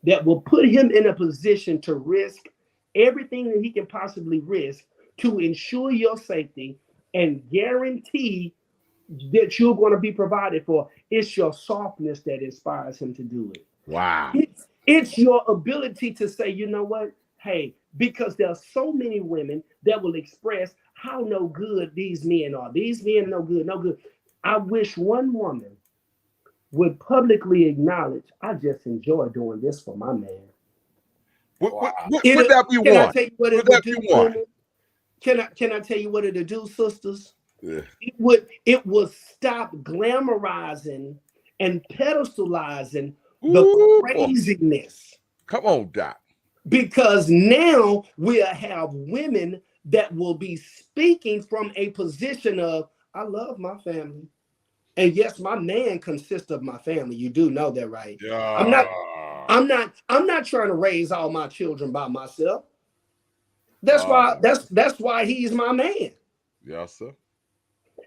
that will put him in a position to risk everything that he can possibly risk to ensure your safety and guarantee that you're going to be provided for. It's your softness that inspires him to do it. Wow. It's your ability to say, you know what? Hey, because there are so many women that will express how no good these men are. These men no good, no good. I wish one woman would publicly acknowledge, I just enjoy doing this for my man. Would that be one? Can I tell you what it would do? One? Can I tell you what it'll do, sisters? Yeah. It would stop glamorizing and pedestalizing the craziness. Come on, Doc. Because now we'll have women that will be speaking from a position of, I love my family. And yes, my man consists of my family. You do know that, right? Yeah. I'm not trying to raise all my children by myself. That's why he's my man. Yes, sir.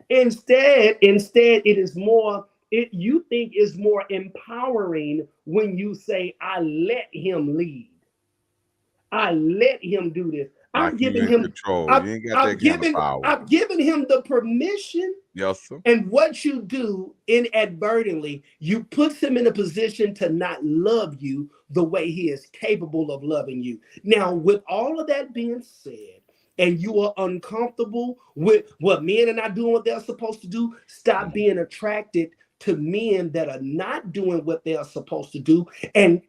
Instead, it is more, you think is more empowering when you say, I let him lead. I let him do this. I'm giving him control. You ain't got that kind of power. I've given him the permission. Yes, sir. And what you do inadvertently, you put him in a position to not love you the way he is capable of loving you. Now, with all of that being said, and you are uncomfortable with what men are not doing what they're supposed to do, stop being attracted to men that are not doing what they are supposed to do, and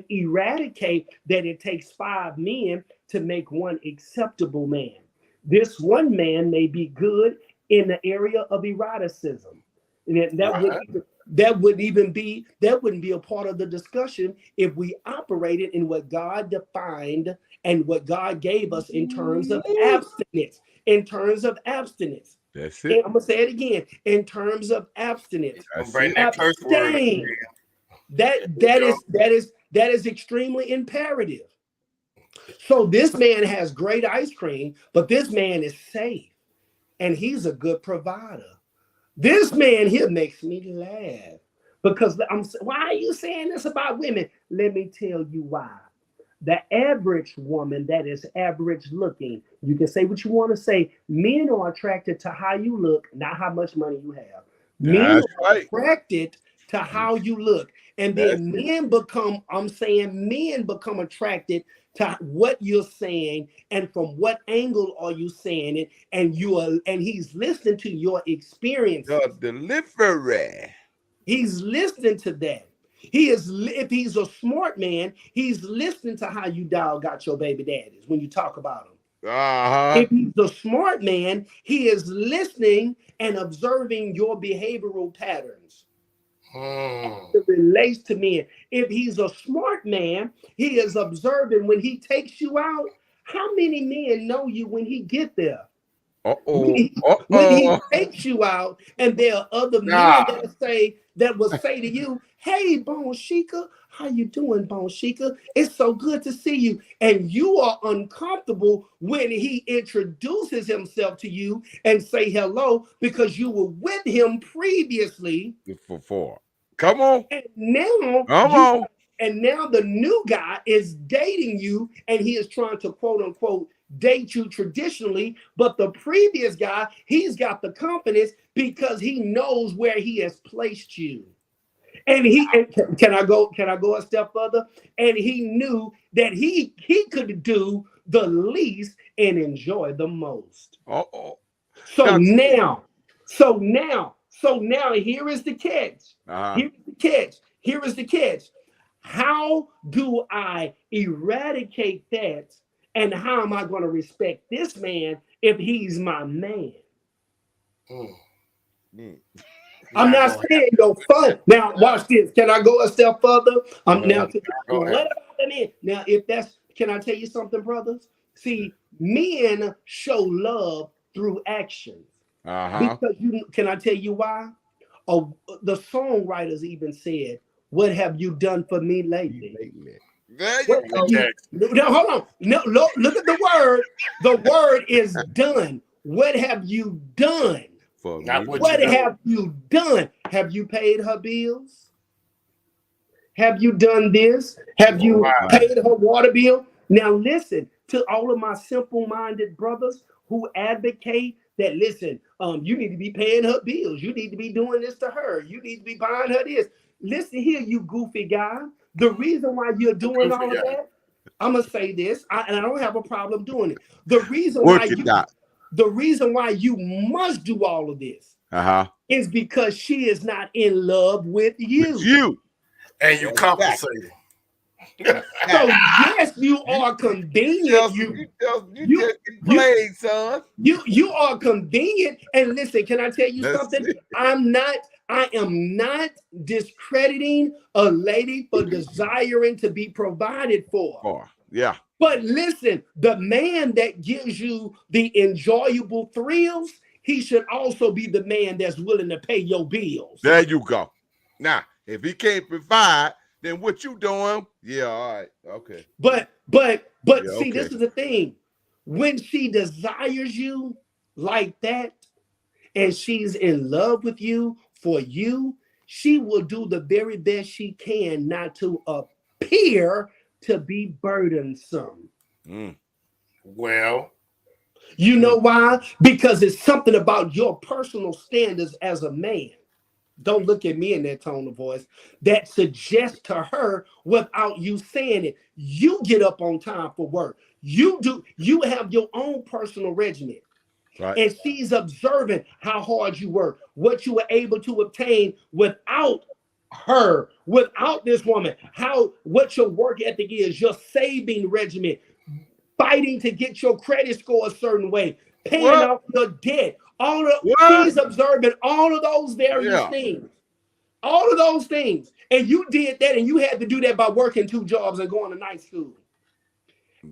eradicate that it takes 5 men to make one acceptable man. This one man may be good in the area of eroticism. And that wouldn't be a part of the discussion if we operated in what God defined and what God gave us in terms of abstinence. In terms of abstinence. That's it. And I'm gonna say it again. In terms of abstinence. Bring that curse word. That is extremely imperative. So this man has great ice cream, but this man is safe, and he's a good provider. This man here makes me laugh because why are you saying this about women? Let me tell you why. The average woman that is average looking, you can say what you want to say. Men are attracted to how you look, not how much money you have. Men are attracted to how you look. And then men become attracted to what you're saying and from what angle are you saying it. And he's listening to your experience. The delivery. He's listening to that. If he's a smart man, he's listening to how you dog got your baby daddies when you talk about him. If he's a smart man, he is listening and observing your behavioral patterns. It relates to men. If he's a smart man, he is observing when he takes you out. How many men know you when he get there? When he takes you out, and there are other men that will say to you, "Hey, Bone Chica, how you doing, Bone Chica? It's so good to see you." And you are uncomfortable when he introduces himself to you and say hello because you were with him previously. Come on. And now, and now the new guy is dating you, and he is trying to quote unquote date you traditionally, but the previous guy, he's got the confidence because he knows where he has placed you. And can I go a step further? And he knew that he could do the least and enjoy the most. So now here is the catch. Here is the catch. How do I eradicate that? And how am I going to respect this man if he's my man? I'm not saying no fun. Now watch this. Can I go a step further? Now if Can I tell you something, brothers? See, men show love through actions. Because can I tell you why? Oh, the songwriters even said, "What have you done for me lately?" There you go. No, hold on. No, look at the word. The word is done. What have you done? What have you done? Have you paid her bills? Have you done this? Have you paid her water bill? Now listen to all of my simple-minded brothers who advocate that, listen, you need to be paying her bills. You need to be doing this to her. You need to be buying her this. Listen here, you goofy guy. The reason why you're doing all of that, I'm going to say this, and I don't have a problem doing it. The reason why you must do all of this is because she is not in love with you. And you compensating. So yes, you are convenient. You just played, son. You are convenient. And listen, can I tell you something? I am not discrediting a lady for desiring to be provided for. Yeah. But listen, the man that gives you the enjoyable thrills, he should also be the man that's willing to pay your bills. There you go. Now, if he can't provide, then what you doing? Yeah, all right. Okay. But see, this is the thing. When she desires you like that, and she's in love with you for you, she will do the very best she can not to appear to be burdensome. Well, you know why? Because it's something about your personal standards as a man. Don't look at me in that tone of voice. That suggests to her without you saying it. You get up on time for work. You have your own personal regimen. Right. And she's observing how hard you work, what you were able to obtain without her, without this woman, what your work ethic is, your saving regimen, fighting to get your credit score a certain way, paying off your debt. She's observing all of those various things. All of those things. And you did that, and you had to do that by working 2 jobs and going to night school.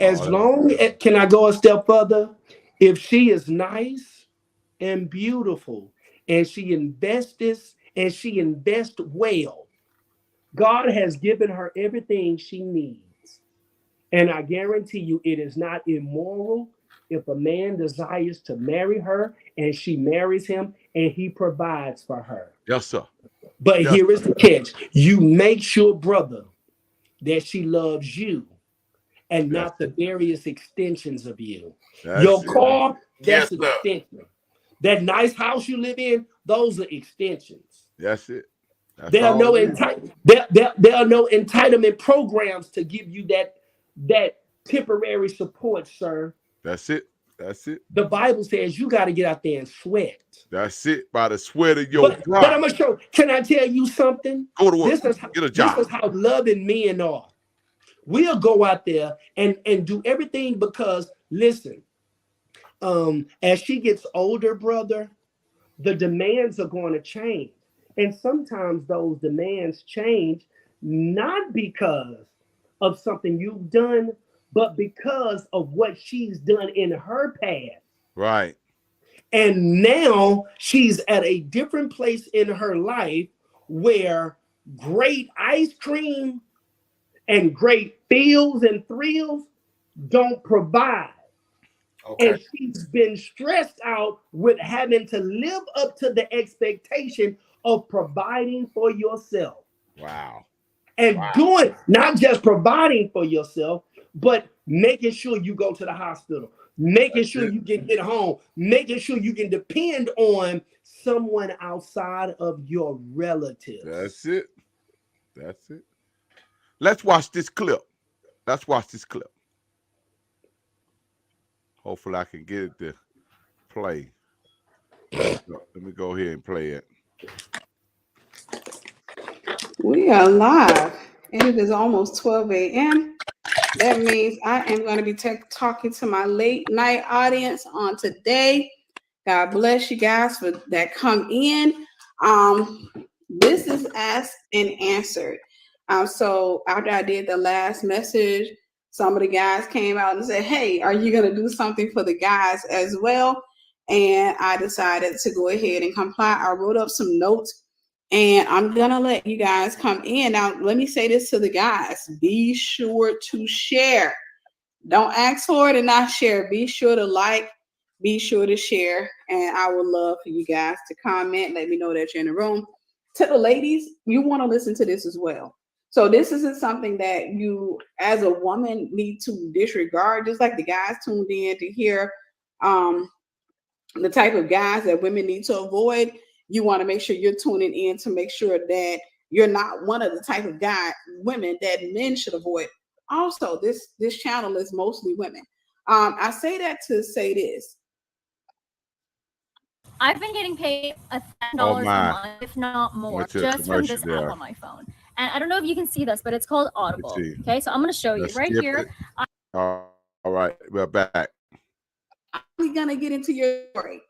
As long as, can I go a step further? If she is nice and beautiful, and she invests well, God has given her everything she needs. And I guarantee you it is not immoral if a man desires to marry her and she marries him and he provides for her. Yes, sir. But here is the catch. You make sure, brother, that she loves you and not the various extensions of you. Your car, that's an extension. That nice house you live in, those are extensions. That's it. There are no entitlement programs to give you that temporary support, sir. That's it. That's it. The Bible says you got to get out there and sweat. That's it. By the sweat of your brow. But I'm gonna show. Can I tell you something? Go to work. Get a job. This is how loving men are. We'll go out there and do everything because listen, as she gets older, brother, the demands are going to change. And sometimes those demands change not because of something you've done, but because of what she's done in her past. Right. And now she's at a different place in her life where great ice cream and great feels and thrills don't provide. Okay. And she's been stressed out with having to live up to the expectation of providing for yourself. Wow. And doing, not just providing for yourself, but making sure you go to the hospital, making sure you can get home, making sure you can depend on someone outside of your relatives. That's it. That's it. Let's watch this clip. Let's watch this clip. Hopefully I can get it to play. Let me go ahead and play it. We are live, and it is almost 12 a.m. That means I am going to be talking to my late night audience on today. God bless you guys for that come in. This is asked and answered. So after I did the last message some of the guys came out and said, hey, are you going to do something for the guys as well? And I decided to go ahead and comply. I wrote up some notes, and I'm going to let you guys come in. Now, let me say this to the guys. Be sure to share. Don't ask for it and not share. Be sure to like. Be sure to share. And I would love for you guys to comment. Let me know that you're in the room. To the ladies, you want to listen to this as well. So this isn't something that you, as a woman, need to disregard. Just like the guys tuned in to hear the type of guys that women need to avoid, you want to make sure you're tuning in to make sure that you're not one of the type of women that men should avoid. Also, this channel is mostly women. I say that to say this. I've been getting paid $1,000 a month, if not more, just from this app on my phone. And I don't know if you can see this, but it's called Audible. Okay, so I'm going to show you right here. All right, we're back. I'm going to get into your story,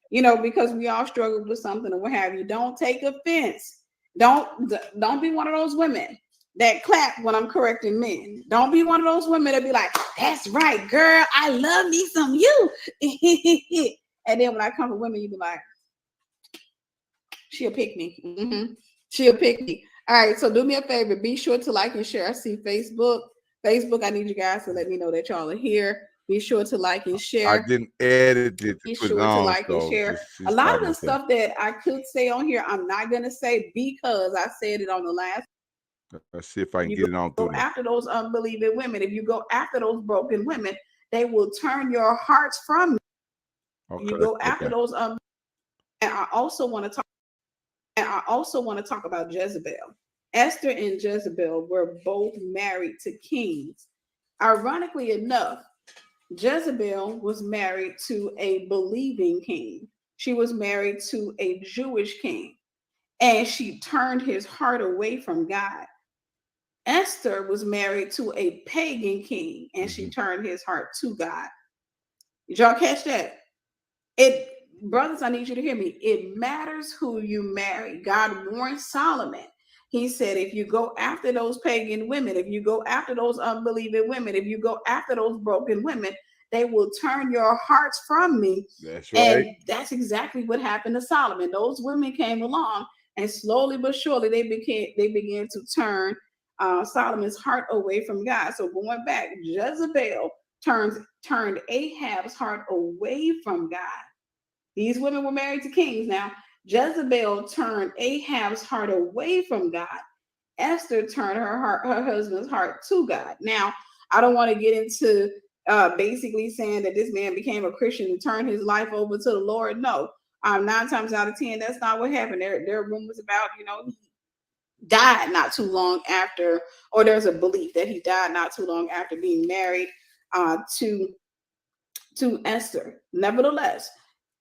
you know, because we all struggle with something or what have you. Don't take offense. Don't be one of those women that clap when I'm correcting men. Don't be one of those women that be like, that's right, girl, I love me some you. And then when I come for women, you be like, she'll pick me. Mm-hmm. She'll pick me. All right, so do me a favor. Be sure to like and share. I see Facebook. I need you guys to let me know that y'all are here. Be sure to like and share. I didn't edit it. Be sure to like and share. A lot of the stuff that I could say on here, I'm not going to say because I said it on the last. Let's see if I can get it on through. Go after those unbelieving women. If you go after those broken women, they will turn your hearts from you. Okay, you go after those. And I also want to talk about Jezebel. Esther and Jezebel were both married to kings. Ironically enough, Jezebel was married to a believing king. She was married to a Jewish king, and she turned his heart away from God. Esther was married to a pagan king, and she turned his heart to God. Did y'all catch that? Brothers, I need you to hear me. It matters who you marry. God warned Solomon. He said, if you go after those pagan women, if you go after those unbelieving women, if you go after those broken women, they will turn your hearts from me. That's right. And that's exactly what happened to Solomon. Those women came along, and slowly but surely they began to turn Solomon's heart away from God. So going back, Jezebel turned Ahab's heart away from God. These women were married to kings. Now, Jezebel turned Ahab's heart away from God. Esther turned her husband's heart to God. Now, I don't want to get into basically saying that this man became a Christian and turned his life over to the Lord. No, 9 times out of 10, that's not what happened. There are rumors about, he died not too long after, or there's a belief that he died not too long after being married to Esther. Nevertheless,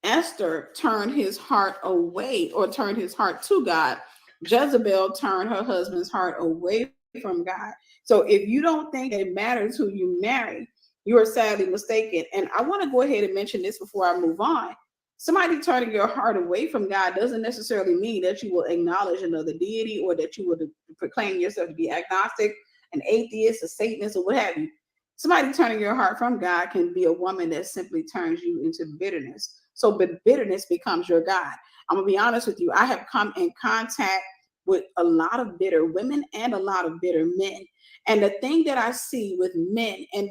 Esther turned his heart away, or turned his heart to God. Jezebel turned her husband's heart away from God. So if you don't think it matters who you marry, you are sadly mistaken. And I want to go ahead and mention this before I move on. Somebody turning your heart away from God doesn't necessarily mean that you will acknowledge another deity, or that you will proclaim yourself to be agnostic, an atheist, a Satanist, or what have you. Somebody turning your heart from God can be a woman that simply turns you into bitterness. So bitterness becomes your God. I'm going to be honest with you. I have come in contact with a lot of bitter women and a lot of bitter men. And the thing that I see with men, and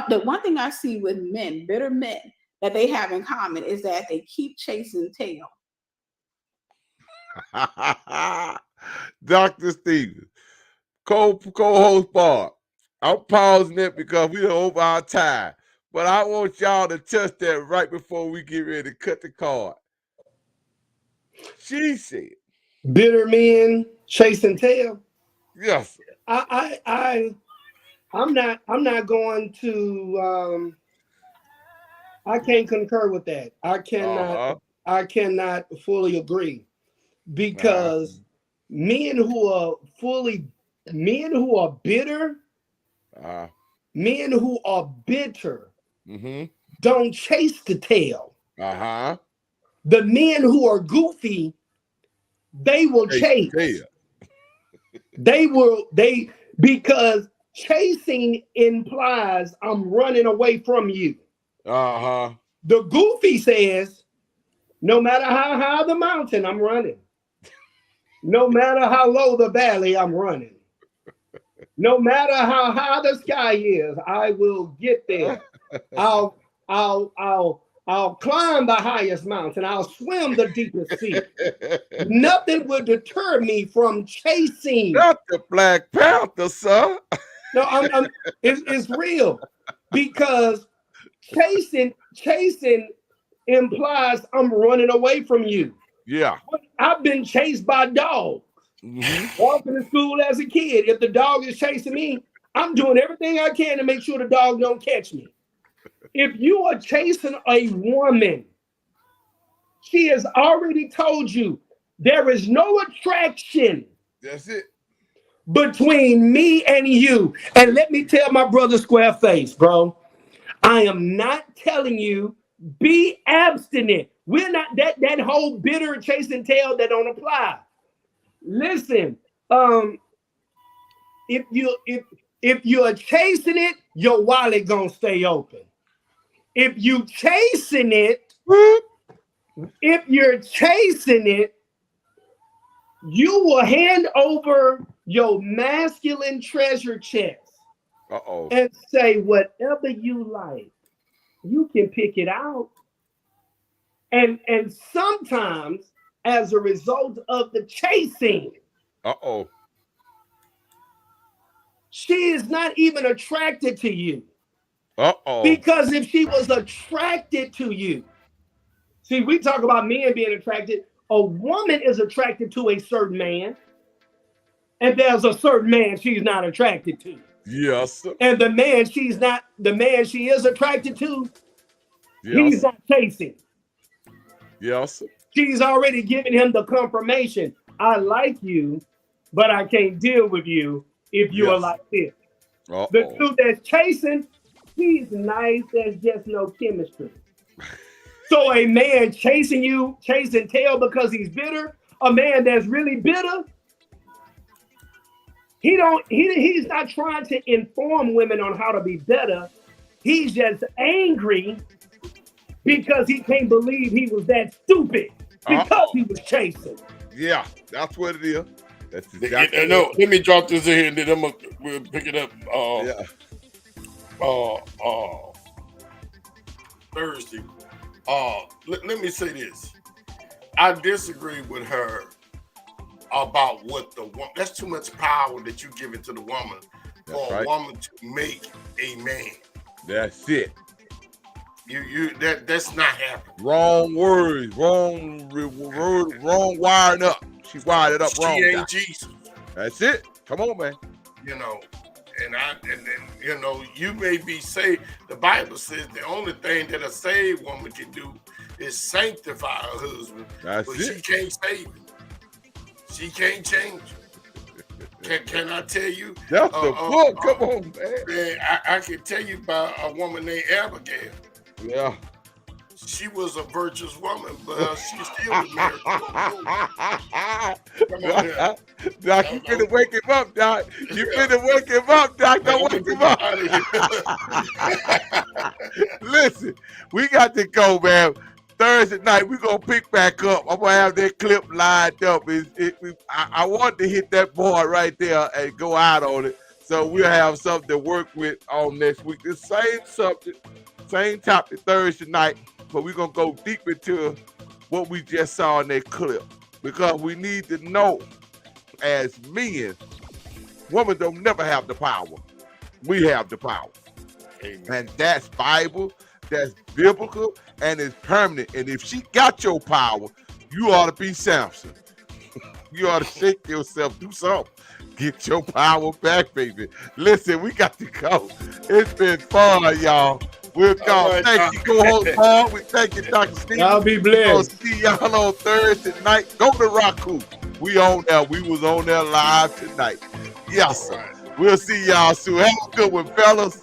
the one thing I see with men, bitter men, that they have in common is that they keep chasing tail. Dr. Stevens, co-host Bob. I'm pausing it because we're over our time. But I want y'all to touch that right before we get ready to cut the card. She said, bitter men chasing tail. Yes. I'm not going to I can't concur with that. I cannot fully agree, because men who are bitter, men who are bitter don't chase the tail. The men who are goofy, they will chase. Because chasing implies I'm running away from you. Uh-huh. The goofy says, no matter how high the mountain, I'm running. No matter how low the valley, I'm running. No matter how high the sky is, I will get there. I'll climb the highest mountain. I'll swim the deepest sea. Nothing will deter me from chasing. Not the Black Panther, sir. No, it's real, because chasing implies I'm running away from you. Yeah. I've been chased by dogs. Walking to school as a kid. If the dog is chasing me, I'm doing everything I can to make sure the dog don't catch me. If you are chasing a woman, she has already told you there is no attraction. That's it. Between me and you. And let me tell my brother Squareface, bro, I am not telling you be abstinent. We're not that whole bitter chasing tail that don't apply. Listen, if you're chasing it, your wallet gonna stay open. If you're chasing it, you will hand over your masculine treasure chest and say, whatever you like, you can pick it out. And sometimes, as a result of the chasing, she is not even attracted to you. Because if she was attracted to you, see, we talk about men being attracted. A woman is attracted to a certain man, and there's a certain man she's not attracted to. Yes. And the man she is attracted to, he's not chasing. Yes. She's already given him the confirmation. I like you, but I can't deal with you if you are like this. The dude that's chasing, he's nice. There's just no chemistry. So a man chasing you, chasing tail because he's bitter, a man that's really bitter, he's not trying to inform women on how to be better. He's just angry because he can't believe he was that stupid because he was chasing. Yeah, that's what it is. That's exactly let me drop this in here and then we'll pick it up Thursday. Let me say this. I disagree with her about what the woman, that's too much power that you give it to the woman for a woman to make a man. That's it. That's not happening. Wrong words, wrong wiring up. She wired it up wrong. She ain't Jesus. That's it. Come on, man. And you may be saved. The Bible says the only thing that a saved woman can do is sanctify her husband. That's it. She can't save him. She can't change him. Can I tell you? That's the book. Come on, man. I can tell you about a woman named Abigail. Yeah. She was a virtuous woman, but she still was married. Come on here. Doc, you finna wake him up, Doc. You finna wake him up, Doc. Don't wake him up. Listen, we got to go, man. Thursday night, we're going to pick back up. I'm going to have that clip lined up. I want to hit that board right there and go out on it. So we'll have something to work with on next week. The same subject, same topic Thursday night. But we're going to go deep into what we just saw in that clip. Because we need to know, as men, women don't never have the power. We have the power. Amen. And that's Bible, that's biblical, and it's permanent. And if she got your power, you ought to be Samson. You ought to shake yourself, do something. Get your power back, baby. Listen, we got to go. It's been fun, y'all. We'll go. Right, thank you, co-host Paul. We thank you, Dr. Steve. Y'all be blessed. We'll see y'all on Thursday night. Go to Roku. We on there. We was on there live tonight. Yes, sir. Right. We'll see y'all soon. Have a good one, fellas.